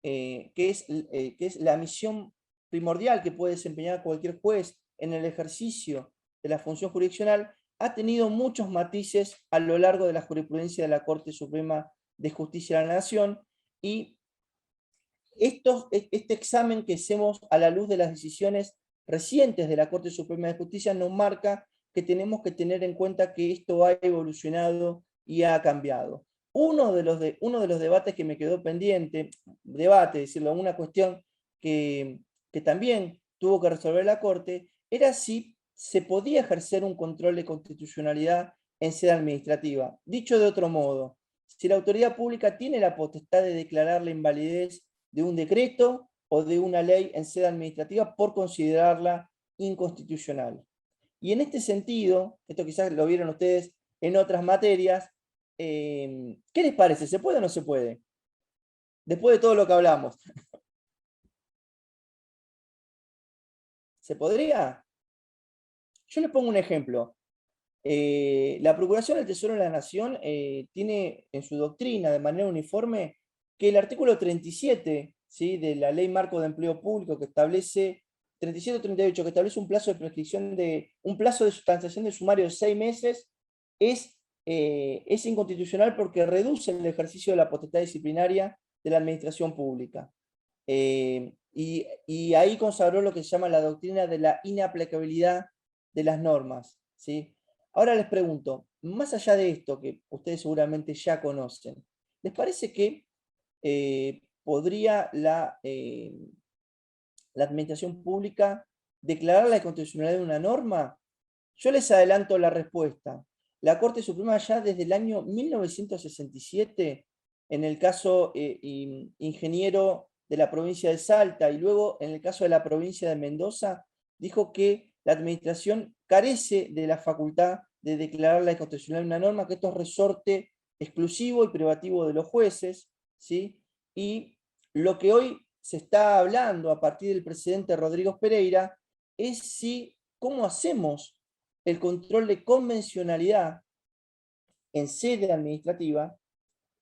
que es la misión primordial que puede desempeñar cualquier juez en el ejercicio de la función jurisdiccional, ha tenido muchos matices a lo largo de la jurisprudencia de la Corte Suprema de Justicia de la Nación, y este examen que hacemos a la luz de las decisiones recientes de la Corte Suprema de Justicia nos marca que tenemos que tener en cuenta que esto ha evolucionado y ha cambiado. Uno de los debates que me quedó pendiente, decirlo, una cuestión que también tuvo que resolver la Corte, era si se podía ejercer un control de constitucionalidad en sede administrativa. Dicho de otro modo, si la autoridad pública tiene la potestad de declarar la invalidez de un decreto o de una ley en sede administrativa por considerarla inconstitucional. Y en este sentido, esto quizás lo vieron ustedes en otras materias, ¿qué les parece? ¿Se puede o no se puede? Después de todo lo que hablamos. ¿Se podría? Yo les pongo un ejemplo. La Procuración del Tesoro de la Nación tiene en su doctrina de manera uniforme que el artículo 37, ¿sí?, de la Ley Marco de Empleo Público, que establece 37 o 38, que establece un plazo de prescripción un plazo de sustanciación del sumario de 6 meses, es inconstitucional porque reduce el ejercicio de la potestad disciplinaria de la administración pública. Y ahí consagró lo que se llama la doctrina de la inaplicabilidad de las normas, ¿sí? Ahora les pregunto, más allá de esto que ustedes seguramente ya conocen, ¿les parece que podría la administración pública declarar la inconstitucionalidad de una norma? Yo les adelanto la respuesta. La Corte Suprema ya desde el año 1967, en el caso Ingeniero de la provincia de Salta y luego en el caso de la provincia de Mendoza, dijo que la administración carece de la facultad de declarar la inconstitucionalidad de una norma, que esto es resorte exclusivo y privativo de los jueces, ¿sí? Y lo que hoy se está hablando a partir del presidente Rodrigo Pereira es cómo hacemos el control de convencionalidad en sede administrativa,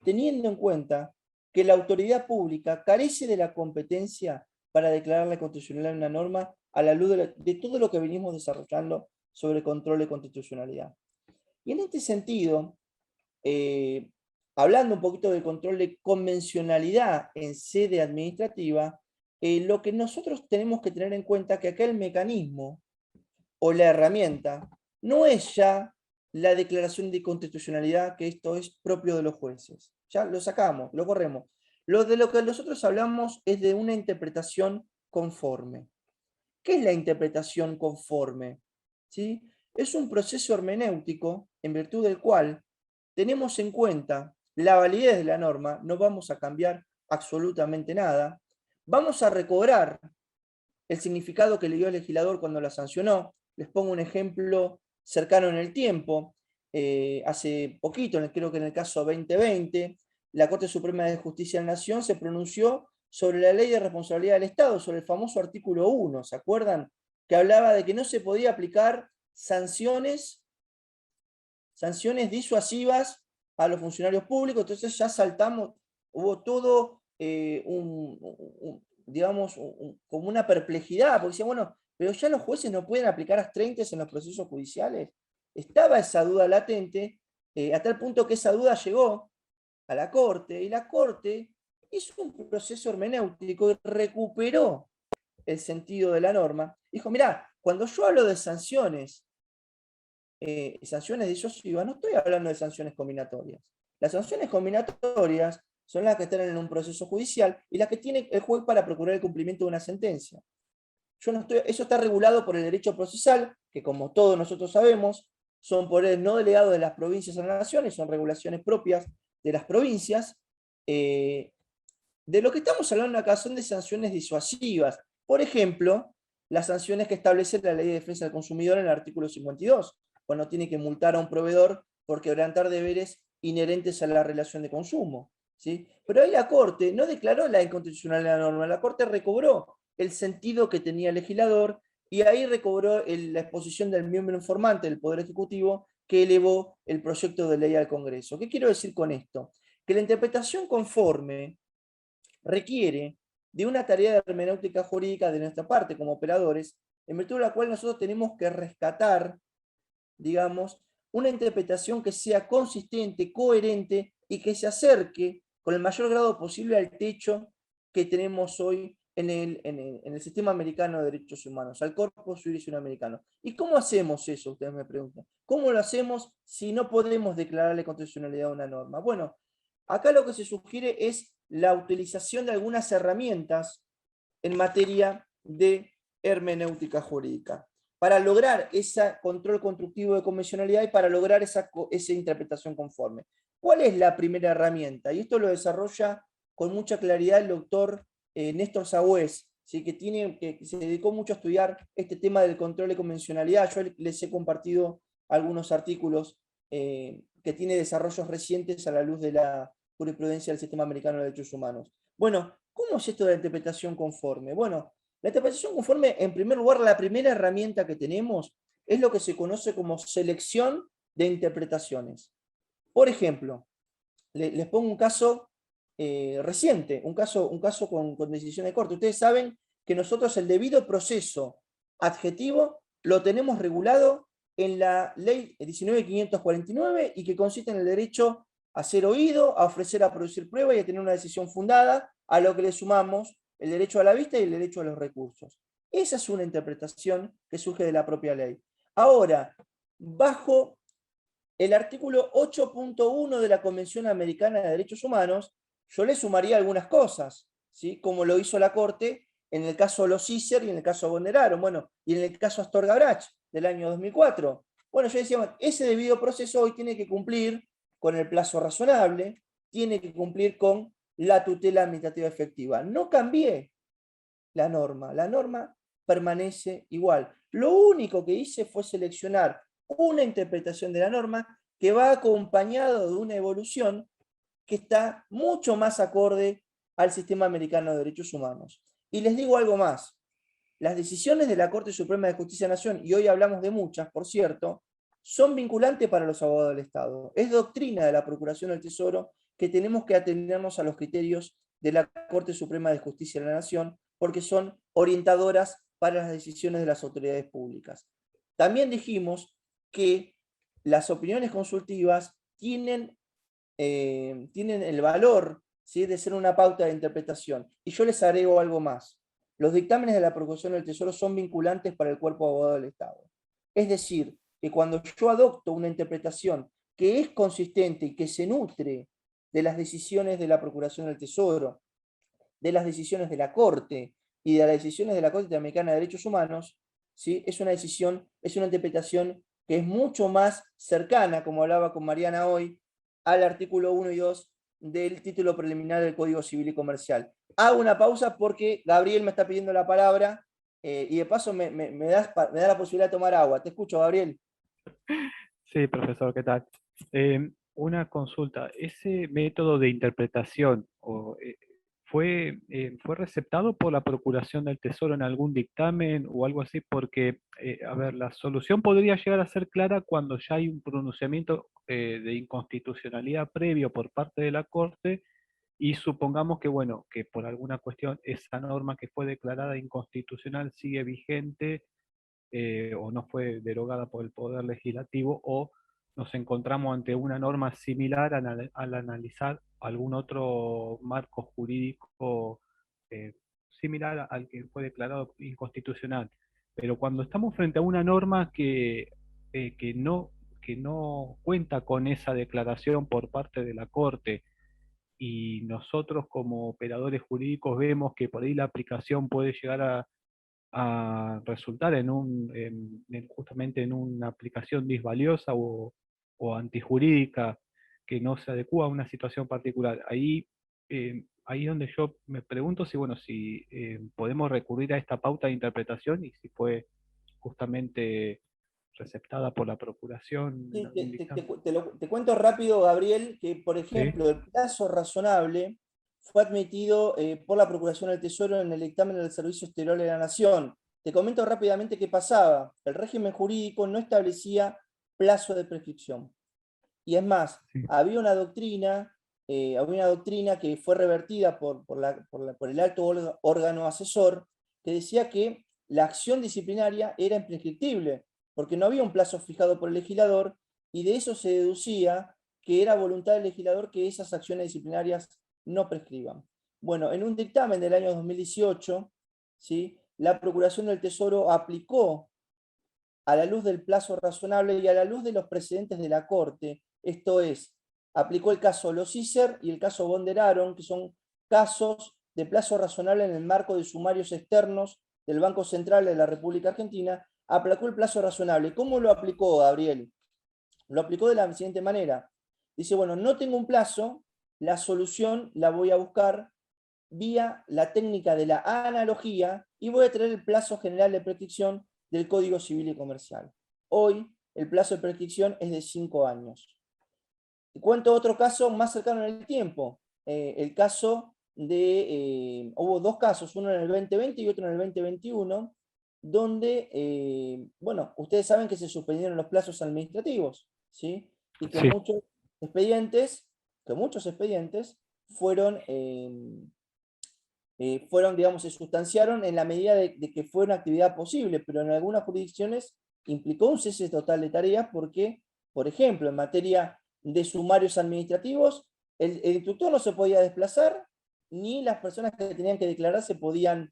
teniendo en cuenta que la autoridad pública carece de la competencia para declarar la constitucionalidad de una norma a la luz de todo lo que venimos desarrollando sobre control de constitucionalidad. Y en este sentido, hablando un poquito del control de convencionalidad en sede administrativa, lo que nosotros tenemos que tener en cuenta es que acá el mecanismo o la herramienta no es ya la declaración de constitucionalidad, que esto es propio de los jueces. Ya lo sacamos, lo corremos. De lo que nosotros hablamos es de una interpretación conforme. ¿Qué es la interpretación conforme? ¿Sí? Es un proceso hermenéutico en virtud del cual tenemos en cuenta la validez de la norma, no vamos a cambiar absolutamente nada, vamos a recobrar el significado que le dio el legislador cuando la sancionó. Les pongo un ejemplo cercano en el tiempo. Hace poquito, creo que en el caso 2020, la Corte Suprema de Justicia de la Nación se pronunció sobre la Ley de Responsabilidad del Estado, sobre el famoso artículo 1, ¿se acuerdan? Que hablaba de que no se podía aplicar sanciones disuasivas a los funcionarios públicos. Entonces ya saltamos, hubo todo digamos, como una perplejidad, porque decían, bueno, pero ya los jueces no pueden aplicar astreintes en los procesos judiciales. Estaba esa duda latente, a tal punto que esa duda llegó a la Corte, y la Corte hizo un proceso hermenéutico y recuperó el sentido de la norma. Dijo, mirá, cuando yo hablo de sanciones disuasivas, no estoy hablando de sanciones combinatorias. Las sanciones combinatorias son las que están en un proceso judicial y las que tiene el juez para procurar el cumplimiento de una sentencia. Eso está regulado por el derecho procesal, que como todos nosotros sabemos, son poderes no delegados de las provincias a las naciones, son regulaciones propias de las provincias. De lo que estamos hablando acá son de sanciones disuasivas. Por ejemplo, las sanciones que establece la Ley de Defensa del Consumidor en el artículo 52, cuando tiene que multar a un proveedor por quebrantar deberes inherentes a la relación de consumo, ¿sí? Pero ahí la Corte no declaró la inconstitucionalidad de la norma, la Corte recobró el sentido que tenía el legislador y ahí recobró la exposición del miembro informante del Poder Ejecutivo que elevó el proyecto de ley al Congreso. ¿Qué quiero decir con esto? Que la interpretación conforme requiere de una tarea de hermenéutica jurídica de nuestra parte como operadores, en virtud de la cual nosotros tenemos que rescatar, digamos, una interpretación que sea consistente, coherente y que se acerque con el mayor grado posible al techo que tenemos hoy en el sistema americano de derechos humanos, al corpus juris americano. ¿Y cómo hacemos eso? Ustedes me preguntan. ¿Cómo lo hacemos si no podemos declararle constitucionalidad a una norma? Bueno, acá lo que se sugiere es la utilización de algunas herramientas en materia de hermenéutica jurídica, para lograr ese control constructivo de convencionalidad y para lograr esa interpretación conforme. ¿Cuál es la primera herramienta? Y esto lo desarrolla con mucha claridad el doctor Néstor Sagüez, ¿sí? que se dedicó mucho a estudiar este tema del control de convencionalidad. Yo les he compartido algunos artículos que tiene desarrollos recientes a la luz de la jurisprudencia del Sistema Americano de Derechos Humanos. Bueno, ¿cómo es esto de la interpretación conforme? Bueno, la interpretación conforme, en primer lugar, la primera herramienta que tenemos es lo que se conoce como selección de interpretaciones. Por ejemplo, les pongo un caso reciente, un caso con decisión de corte. Ustedes saben que nosotros el debido proceso adjetivo lo tenemos regulado en la ley 19.549 y que consiste en el derecho a ser oído, a ofrecer, a producir prueba y a tener una decisión fundada, a lo que le sumamos el derecho a la vista y el derecho a los recursos. Esa es una interpretación que surge de la propia ley. Ahora, bajo el artículo 8.1 de la Convención Americana de Derechos Humanos, yo le sumaría algunas cosas, ¿sí? Como lo hizo la Corte en el caso Los-Isser y en el caso Bonderaro, bueno, y en el caso Astorga Brach del año 2004. Bueno, yo decía, bueno, ese debido proceso hoy tiene que cumplir con el plazo razonable, tiene que cumplir con la tutela administrativa efectiva. No cambié la norma permanece igual. Lo único que hice fue seleccionar una interpretación de la norma que va acompañado de una evolución que está mucho más acorde al sistema americano de derechos humanos. Y les digo algo más. Las decisiones de la Corte Suprema de Justicia de la Nación, y hoy hablamos de muchas, por cierto, son vinculantes para los abogados del Estado. Es doctrina de la Procuración del Tesoro que tenemos que atendernos a los criterios de la Corte Suprema de Justicia de la Nación, porque son orientadoras para las decisiones de las autoridades públicas. También dijimos que las opiniones consultivas tienen el valor, ¿sí?, de ser una pauta de interpretación. Y yo les agrego algo más. Los dictámenes de la Procuración del Tesoro son vinculantes para el cuerpo de abogados del Estado. Es decir, que cuando yo adopto una interpretación que es consistente y que se nutre de las decisiones de la Procuración del Tesoro, de las decisiones de la Corte y de las decisiones de la Corte Interamericana de Derechos Humanos, ¿sí?, es una interpretación que es mucho más cercana, como hablaba con Mariana hoy, al artículo 1 y 2 del título preliminar del Código Civil y Comercial. Hago una pausa porque Gabriel me está pidiendo la palabra y de paso me da la posibilidad de tomar agua. Te escucho, Gabriel. Sí, profesor, ¿qué tal? Una consulta. ¿Ese método de interpretación fue receptado por la Procuración del Tesoro en algún dictamen o algo así? Porque, a ver, la solución podría llegar a ser clara cuando ya hay un pronunciamiento de inconstitucionalidad previo por parte de la Corte y supongamos que, bueno, que por alguna cuestión esa norma que fue declarada inconstitucional sigue vigente, o no fue derogada por el Poder Legislativo, o nos encontramos ante una norma similar al analizar algún otro marco jurídico eh, similar al que fue declarado inconstitucional. Pero cuando estamos frente a una norma que no cuenta con esa declaración por parte de la Corte, y nosotros como operadores jurídicos vemos que por ahí la aplicación puede llegar a resultar justamente en una aplicación disvaliosa o antijurídica que no se adecua a una situación particular. Ahí es donde yo me pregunto si, bueno, si podemos recurrir a esta pauta de interpretación y si fue justamente receptada por la Procuración en Sí, algún dictamen. te cuento rápido, Gabriel, que por Sí, ejemplo el plazo razonable fue admitido por la Procuración del Tesoro en el dictamen del Servicio Exterior de la Nación. Te comento rápidamente qué pasaba. El régimen jurídico no establecía plazo de prescripción. Y es más, sí, había una doctrina que fue revertida por el alto órgano asesor, que decía que la acción disciplinaria era imprescriptible, porque no había un plazo fijado por el legislador, y de eso se deducía que era voluntad del legislador que esas acciones disciplinarias no prescriban. Bueno, en un dictamen del año 2018, ¿sí?, la Procuración del Tesoro aplicó, a la luz del plazo razonable y a la luz de los precedentes de la Corte, esto es, aplicó el caso Losicer y el caso Bonderaron, que son casos de plazo razonable en el marco de sumarios externos del Banco Central de la República Argentina, aplicó el plazo razonable. ¿Cómo lo aplicó, Gabriel? Lo aplicó de la siguiente manera. Dice, bueno, no tengo un plazo, la solución la voy a buscar vía la técnica de la analogía y voy a traer el plazo general de prescripción del Código Civil y Comercial. Hoy el plazo de prescripción es de 5 años. Te cuento otro caso más cercano en el tiempo. El caso hubo dos casos, uno en el 2020 y otro en el 2021, donde, bueno, ustedes saben que se suspendieron los plazos administrativos, ¿sí? Y que sí, muchos expedientes fueron, digamos, se sustanciaron en la medida de que fue una actividad posible, pero en algunas jurisdicciones implicó un cese total de tareas porque, por ejemplo, en materia de sumarios administrativos, el instructor no se podía desplazar, ni las personas que tenían que declararse podían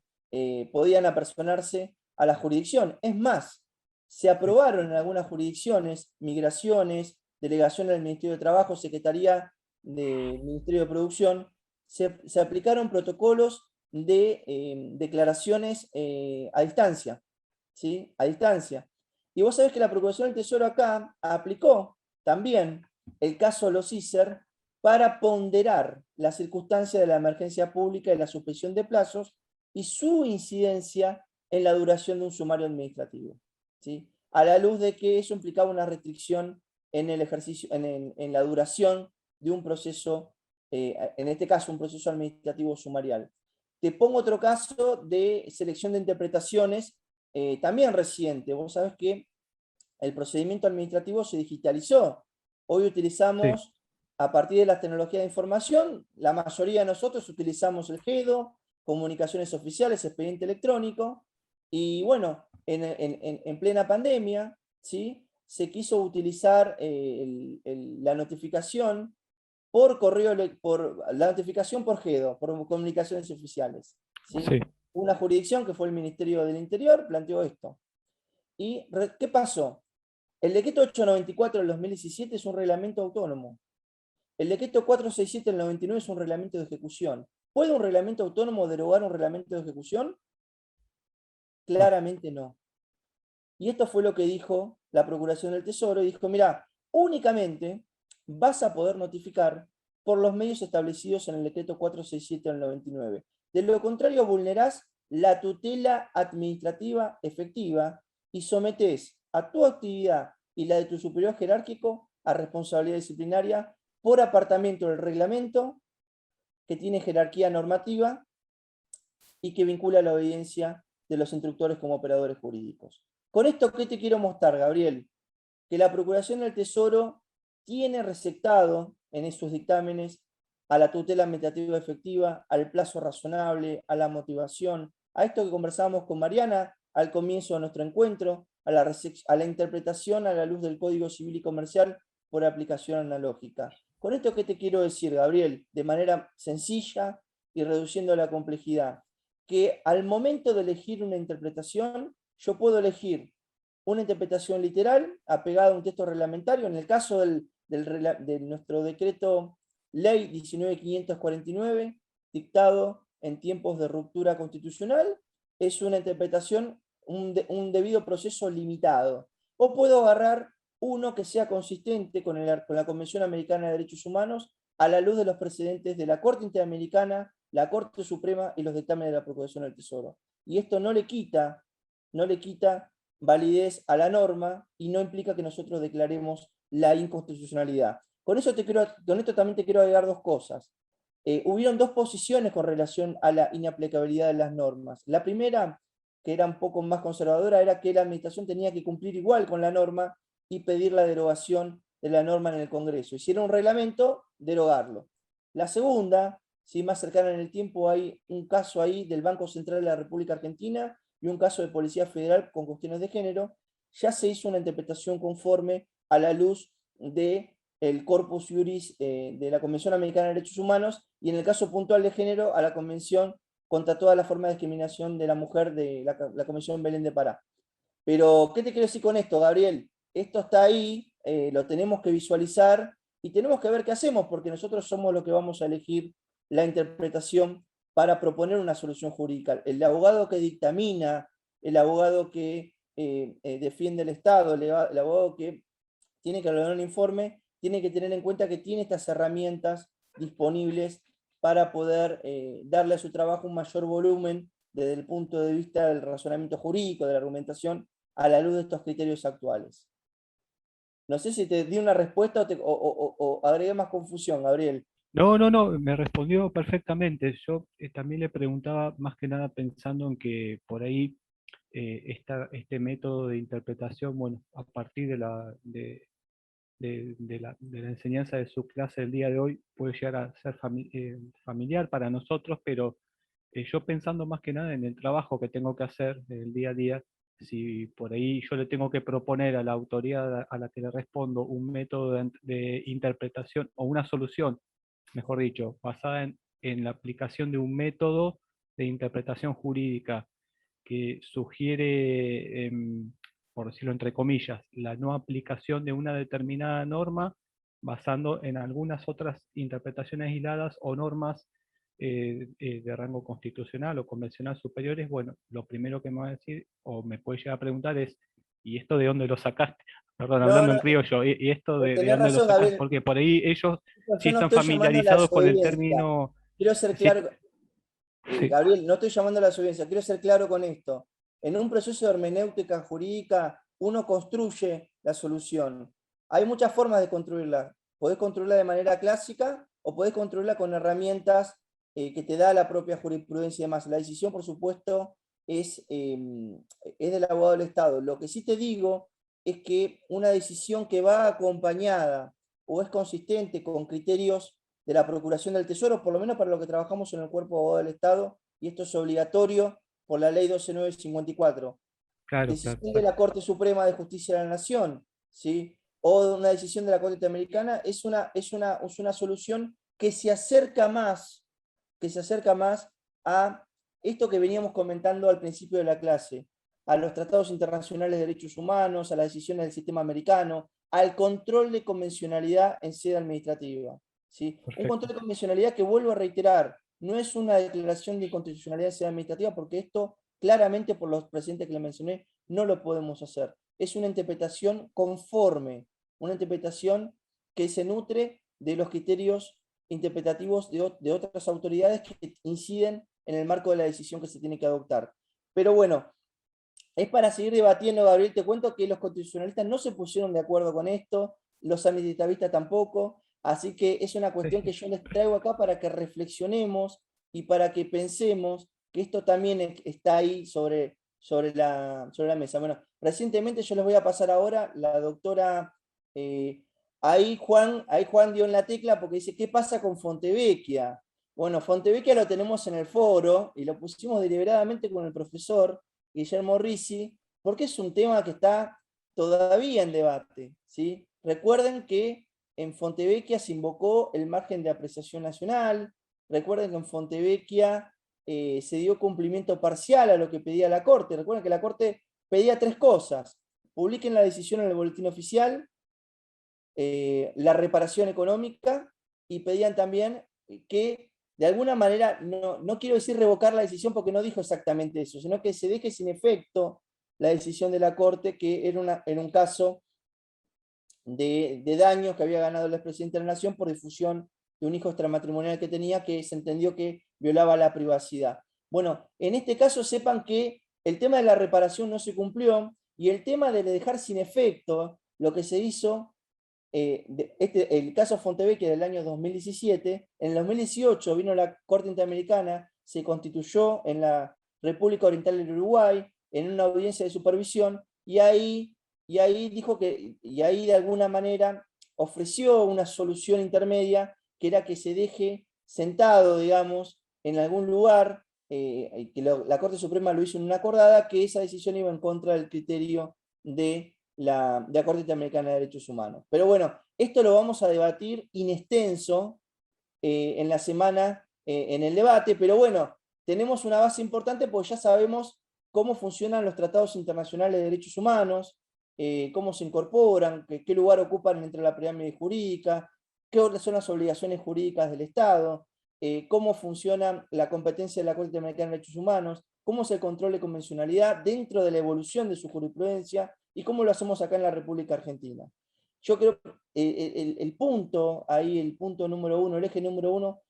apersonarse a la jurisdicción. Es más, se aprobaron en algunas jurisdicciones migraciones, delegación del Ministerio de Trabajo, Secretaría del Ministerio de Producción, se aplicaron protocolos de declaraciones a distancia, ¿sí? A distancia. Y vos sabés que la Procuración del Tesoro acá aplicó también el caso Losicer para ponderar la circunstancia de la emergencia pública y la suspensión de plazos y su incidencia en la duración de un sumario administrativo, ¿sí? A la luz de que eso implicaba una restricción en el ejercicio, en la duración de un proceso, en este caso un proceso administrativo sumarial. Te pongo otro caso de selección de interpretaciones, también reciente. Vos sabés que el procedimiento administrativo se digitalizó. Hoy utilizamos, sí, a partir de las tecnologías de información, la mayoría de nosotros utilizamos el GEDO, comunicaciones oficiales, expediente electrónico, y bueno, en plena pandemia, ¿sí?, se quiso utilizar la notificación por correo, la notificación por GEDO, por comunicaciones oficiales, ¿sí? sí, Una jurisdicción que fue el Ministerio del Interior planteó esto. ¿Y qué pasó? El decreto 894 del 2017 es un reglamento autónomo. El decreto 467 del 99 es un reglamento de ejecución. ¿Puede un reglamento autónomo derogar un reglamento de ejecución? no, Claramente no. Y esto fue lo que dijo la Procuración del Tesoro, y dijo, mira, únicamente vas a poder notificar por los medios establecidos en el decreto 467 del 99. De lo contrario, vulnerás la tutela administrativa efectiva y sometés a tu actividad y la de tu superior jerárquico a responsabilidad disciplinaria por apartamiento del reglamento que tiene jerarquía normativa y que vincula la obediencia de los instructores como operadores jurídicos. Con esto, ¿qué te quiero mostrar, Gabriel? Que la Procuración del Tesoro tiene receptado en sus dictámenes a la tutela administrativa efectiva, al plazo razonable, a la motivación, a esto que conversábamos con Mariana al comienzo de nuestro encuentro, a la interpretación a la luz del Código Civil y Comercial por aplicación analógica. Con esto, ¿qué te quiero decir, Gabriel? De manera sencilla y reduciendo la complejidad, que al momento de elegir una interpretación, yo puedo elegir una interpretación literal apegada a un texto reglamentario. En el caso de nuestro decreto Ley 19.549, dictado en tiempos de ruptura constitucional, es una interpretación, un debido proceso limitado. O puedo agarrar uno que sea consistente con la Convención Americana de Derechos Humanos a la luz de los precedentes de la Corte Interamericana, la Corte Suprema y los dictámenes de la Procuración del Tesoro. Y esto no le quita validez a la norma y no implica que nosotros declaremos la inconstitucionalidad. Con esto también te quiero agregar dos cosas. Hubieron dos posiciones con relación a la inaplicabilidad de las normas. La primera, que era un poco más conservadora, era que la administración tenía que cumplir igual con la norma y pedir la derogación de la norma en el Congreso. Y si era un reglamento, derogarlo. La segunda, si más cercana en el tiempo, hay un caso ahí del Banco Central de la República Argentina y un caso de Policía Federal con cuestiones de género, ya se hizo una interpretación conforme a la luz del corpus juris de la Convención Americana de Derechos Humanos, y en el caso puntual de género, a la Convención contra toda la forma de discriminación de la mujer de la Convención Belén de Pará. Pero, ¿qué te quiero decir con esto, Gabriel? Esto está ahí, lo tenemos que visualizar, y tenemos que ver qué hacemos, porque nosotros somos los que vamos a elegir la interpretación para proponer una solución jurídica. El abogado que dictamina, el abogado que defiende el Estado, el abogado que tiene que elaborar un informe, tiene que tener en cuenta que tiene estas herramientas disponibles para poder darle a su trabajo un mayor volumen desde el punto de vista del razonamiento jurídico, de la argumentación, a la luz de estos criterios actuales. No sé si te di una respuesta o agregué más confusión, Gabriel. No, me respondió perfectamente. Yo también le preguntaba más que nada pensando en que por ahí este método de interpretación, bueno, a partir de la enseñanza de su clase del día de hoy, puede llegar a ser familiar para nosotros, pero yo pensando más que nada en el trabajo que tengo que hacer el día a día, si por ahí yo le tengo que proponer a la autoridad a la que le respondo un método de interpretación o una solución, mejor dicho, basada en la aplicación de un método de interpretación jurídica que sugiere, por decirlo entre comillas, la no aplicación de una determinada norma basando en algunas otras interpretaciones aisladas o normas de rango constitucional o convencional superiores. Bueno, lo primero que me va a decir o me puede llegar a preguntar es, ¿y esto de dónde lo sacaste? Perdón, hablando en criollo, ¿y esto de tenés dónde lo razón, sacaste? Gabriel. Porque por ahí ellos Yo sí no están estoy llamando a la familiarizados con el desobediencia. término. Quiero ser Sí, claro, sí. Gabriel, no estoy llamando a la desobediencia, quiero ser claro con esto. En un proceso de hermenéutica jurídica, uno construye la solución. Hay muchas formas de construirla. Podés construirla de manera clásica o podés construirla con herramientas que te da la propia jurisprudencia y demás. La decisión, por supuesto, es del abogado del Estado. Lo que sí te digo es que una decisión que va acompañada o es consistente con criterios de la Procuración del Tesoro, por lo menos para lo que trabajamos en el Cuerpo de Abogados del Estado, y esto es obligatorio por la Ley 12.954. Claro, Decisión de la Corte Suprema de Justicia de la Nación, ¿sí? O una decisión de la Corte Interamericana, es una solución que se acerca más a esto que veníamos comentando al principio de la clase, a los tratados internacionales de derechos humanos, a las decisiones del sistema americano, al control de convencionalidad en sede administrativa. ¿Sí? Un control de convencionalidad que, vuelvo a reiterar, no es una declaración de inconstitucionalidad en sede administrativa, porque esto claramente, por los precedentes que le mencioné, no lo podemos hacer. Es una interpretación conforme, una interpretación que se nutre de los criterios interpretativos de otras autoridades que inciden en el marco de la decisión que se tiene que adoptar. Pero bueno, es para seguir debatiendo, Gabriel. Te cuento que los constitucionalistas no se pusieron de acuerdo con esto, los administrativistas tampoco, así que es una cuestión que yo les traigo acá para que reflexionemos y para que pensemos que esto también está ahí sobre la mesa. Bueno, recientemente yo les voy a pasar ahora, la doctora ahí Juan dio en la tecla porque dice, ¿qué pasa con Fontevecchia? Bueno, Fontevecchia lo tenemos en el foro y lo pusimos deliberadamente con el profesor Guillermo Risi, porque es un tema que está todavía en debate, ¿sí? Recuerden que en Fontevecchia se invocó el margen de apreciación nacional, recuerden que en Fontevecchia se dio cumplimiento parcial a lo que pedía la Corte. Recuerden que la Corte pedía 3 cosas: publiquen la decisión en el boletín oficial, la reparación económica, y pedían también que, de alguna manera, no quiero decir revocar la decisión porque no dijo exactamente eso, sino que se deje sin efecto la decisión de la Corte, que era un caso de daños que había ganado el expresidente de la Nación por difusión de un hijo extramatrimonial que tenía, que se entendió que violaba la privacidad. Bueno, en este caso sepan que el tema de la reparación no se cumplió, y el tema de dejar sin efecto lo que se hizo, el caso Fontevecchia del año 2017, en el 2018 vino la Corte Interamericana, se constituyó en la República Oriental del Uruguay, en una audiencia de supervisión, y ahí dijo que, y ahí de alguna manera ofreció una solución intermedia, que era que se deje sentado, digamos, en algún lugar, que la Corte Suprema lo hizo en una acordada, que esa decisión iba en contra del criterio de la Corte Interamericana de Derechos Humanos. Pero bueno, esto lo vamos a debatir in extenso en la semana, en el debate, pero bueno, tenemos una base importante porque ya sabemos cómo funcionan los tratados internacionales de derechos humanos, cómo se incorporan, qué lugar ocupan entre la pirámide jurídica, qué son las obligaciones jurídicas del Estado, cómo funciona la competencia de la Corte Interamericana de Derechos Humanos, cómo es el control de convencionalidad dentro de la evolución de su jurisprudencia, y cómo lo hacemos acá en la República Argentina. Yo creo que el punto ahí, el punto número 1, el eje número 1,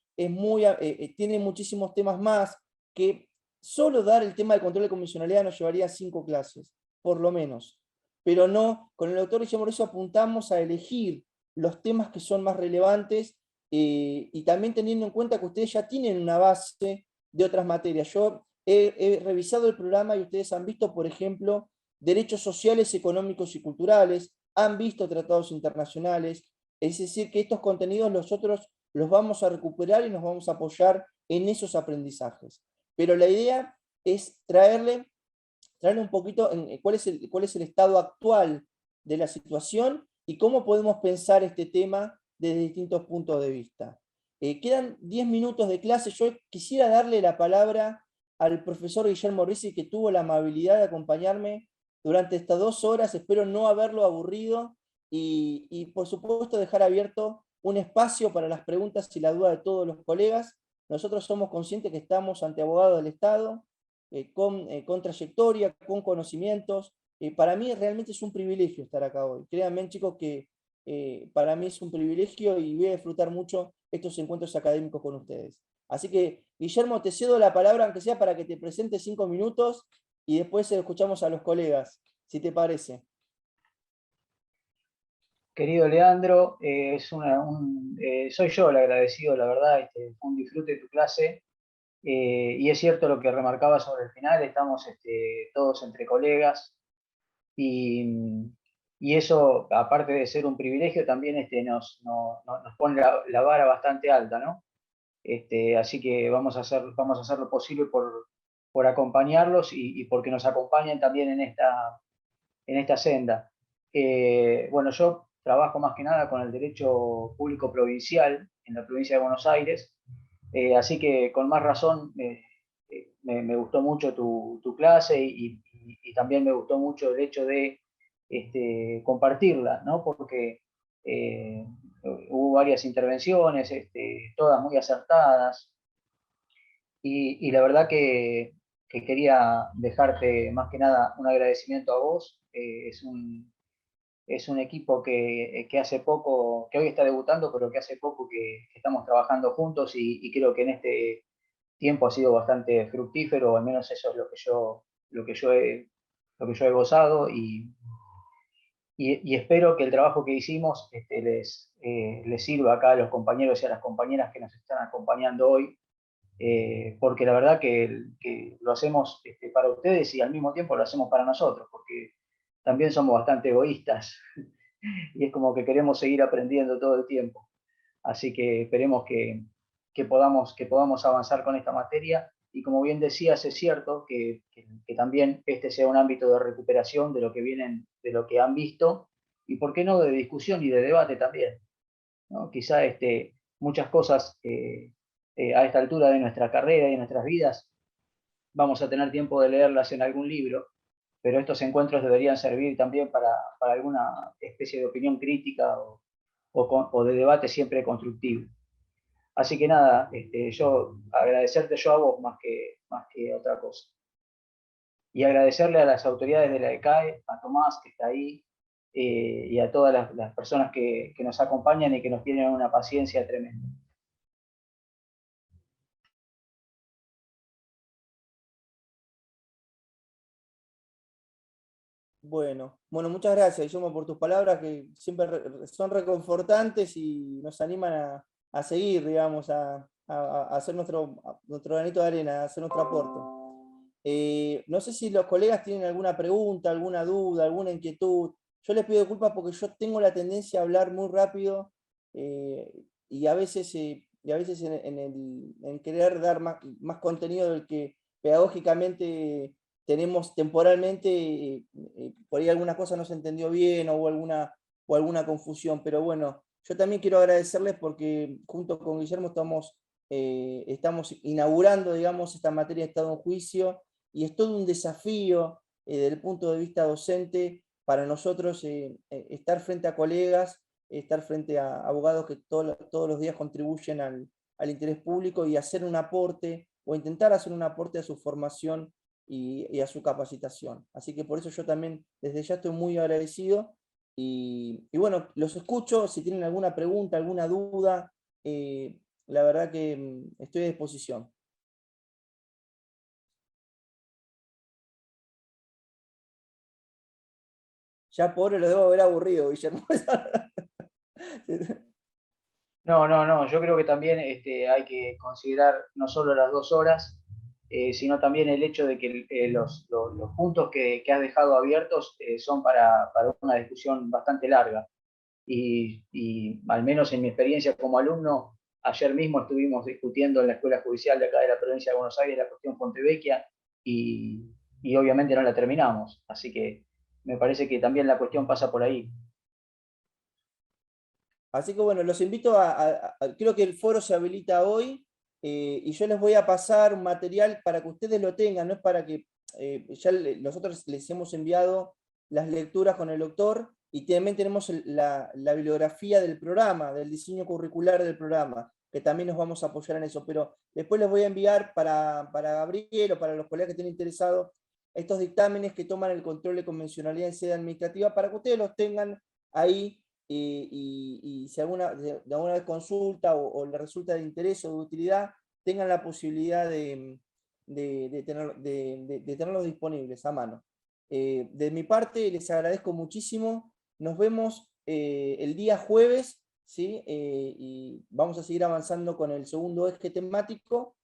tiene muchísimos temas más, que solo dar el tema del control de convencionalidad nos llevaría 5 clases, por lo menos. Pero no, con el doctor Guillermo Risi apuntamos a elegir los temas que son más relevantes, y también teniendo en cuenta que ustedes ya tienen una base de otras materias. Yo he revisado el programa y ustedes han visto, por ejemplo, derechos sociales, económicos y culturales, han visto tratados internacionales, es decir, que estos contenidos nosotros los vamos a recuperar y nos vamos a apoyar en esos aprendizajes. Pero la idea es traerle un poquito en cuál es el estado actual de la situación y cómo podemos pensar este tema desde distintos puntos de vista. Quedan 10 minutos de clase. Yo quisiera darle la palabra al profesor Guillermo Risi, que tuvo la amabilidad de acompañarme durante estas 2 horas. Espero no haberlo aburrido y por supuesto dejar abierto un espacio para las preguntas y la duda de todos los colegas. Nosotros somos conscientes que estamos ante abogados del Estado, con trayectoria, con conocimientos. Para mí realmente es un privilegio estar acá hoy. Créanme, chicos, que para mí es un privilegio y voy a disfrutar mucho estos encuentros académicos con ustedes. Así que, Guillermo, te cedo la palabra, aunque sea para que te presentes 5 minutos, y después escuchamos a los colegas, si te parece. Querido Leandro, soy yo el agradecido, la verdad, fue un disfrute de tu clase, y es cierto lo que remarcaba sobre el final, estamos todos entre colegas, y eso, aparte de ser un privilegio, también nos pone la vara bastante alta, ¿no? Así que vamos a hacer lo posible por acompañarlos y porque nos acompañen también en esta senda. Bueno, yo trabajo más que nada con el derecho público provincial en la provincia de Buenos Aires, así que con más razón me gustó mucho tu clase y también me gustó mucho el hecho de compartirla, ¿no? Porque hubo varias intervenciones, todas muy acertadas, y la verdad que quería dejarte más que nada un agradecimiento a vos. Es un equipo que hace poco, que hoy está debutando, pero que hace poco que estamos trabajando juntos, y creo que en este tiempo ha sido bastante fructífero, al menos eso es lo que yo he gozado, y espero que el trabajo que hicimos les sirva acá a los compañeros y a las compañeras que nos están acompañando hoy, porque la verdad que lo hacemos para ustedes y al mismo tiempo lo hacemos para nosotros, porque también somos bastante egoístas y es como que queremos seguir aprendiendo todo el tiempo. Así que esperemos que podamos avanzar con esta materia. Y como bien decías, es cierto que también este sea un ámbito de recuperación de lo que vienen, de lo que han visto, y por qué no de discusión y de debate también, ¿no? Quizá muchas cosas a esta altura de nuestra carrera y de nuestras vidas vamos a tener tiempo de leerlas en algún libro, pero estos encuentros deberían servir también para alguna especie de opinión crítica o de debate siempre constructivo. Así que nada, yo agradecerte yo a vos más que otra cosa. Y agradecerle a las autoridades de la ECAE, a Tomás que está ahí, y a todas las personas que nos acompañan y que nos tienen una paciencia tremenda. Bueno, muchas gracias, Guillermo, por tus palabras que siempre son reconfortantes y nos animan a seguir, digamos, a hacer nuestro granito de arena, a hacer nuestro aporte. No sé si los colegas tienen alguna pregunta, alguna duda, alguna inquietud. Yo les pido disculpas porque yo tengo la tendencia a hablar muy rápido y a veces en querer dar más contenido del que pedagógicamente tenemos temporalmente, por ahí algunas cosas no se entendió bien o hubo alguna confusión, pero bueno, yo también quiero agradecerles porque junto con Guillermo estamos inaugurando, digamos, esta materia de estado en juicio, y es todo un desafío desde el punto de vista docente para nosotros estar frente a colegas, estar frente a abogados que todos los días contribuyen al interés público y hacer un aporte o intentar hacer un aporte a su formación y a su capacitación. Así que por eso yo también desde ya estoy muy agradecido y bueno, los escucho, si tienen alguna pregunta, alguna duda, la verdad que estoy a disposición. Ya pobre lo debo haber aburrido, Guillermo. No, yo creo que también hay que considerar no solo las 2 horas, sino también el hecho de que los puntos que has dejado abiertos son para una discusión bastante larga. Y al menos en mi experiencia como alumno, ayer mismo estuvimos discutiendo en la Escuela Judicial de acá de la provincia de Buenos Aires la cuestión Fontevecchia y obviamente no la terminamos. Así que me parece que también la cuestión pasa por ahí. Así que bueno, los invito creo que el foro se habilita hoy y yo les voy a pasar un material para que ustedes lo tengan, no es para que nosotros les hemos enviado las lecturas con el doctor y también tenemos la bibliografía del programa, del diseño curricular del programa, que también nos vamos a apoyar en eso, pero después les voy a enviar para Gabriel o para los colegas que estén interesados estos dictámenes que toman el control de convencionalidad en sede administrativa para que ustedes los tengan ahí. Y si de alguna vez consulta o le resulta de interés o de utilidad, tengan la posibilidad de tenerlos disponibles a mano. De mi parte, les agradezco muchísimo. Nos vemos el día jueves, ¿sí? Y vamos a seguir avanzando con el segundo eje temático.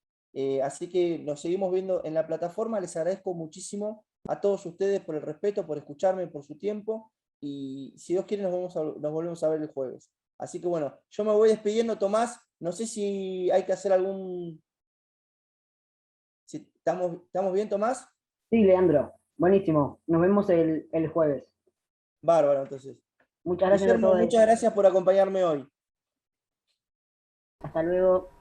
Así que nos seguimos viendo en la plataforma. Les agradezco muchísimo a todos ustedes por el respeto, por escucharme, por su tiempo. Y si Dios quiere nos volvemos a ver el jueves. Así que bueno, yo me voy despidiendo, Tomás. No sé si hay que hacer ¿Estamos bien, Tomás? Sí, Leandro, buenísimo. Nos vemos el jueves. Bárbaro, entonces. Muchas gracias Guillermo, a todos. muchas gracias por acompañarme hoy. Hasta luego.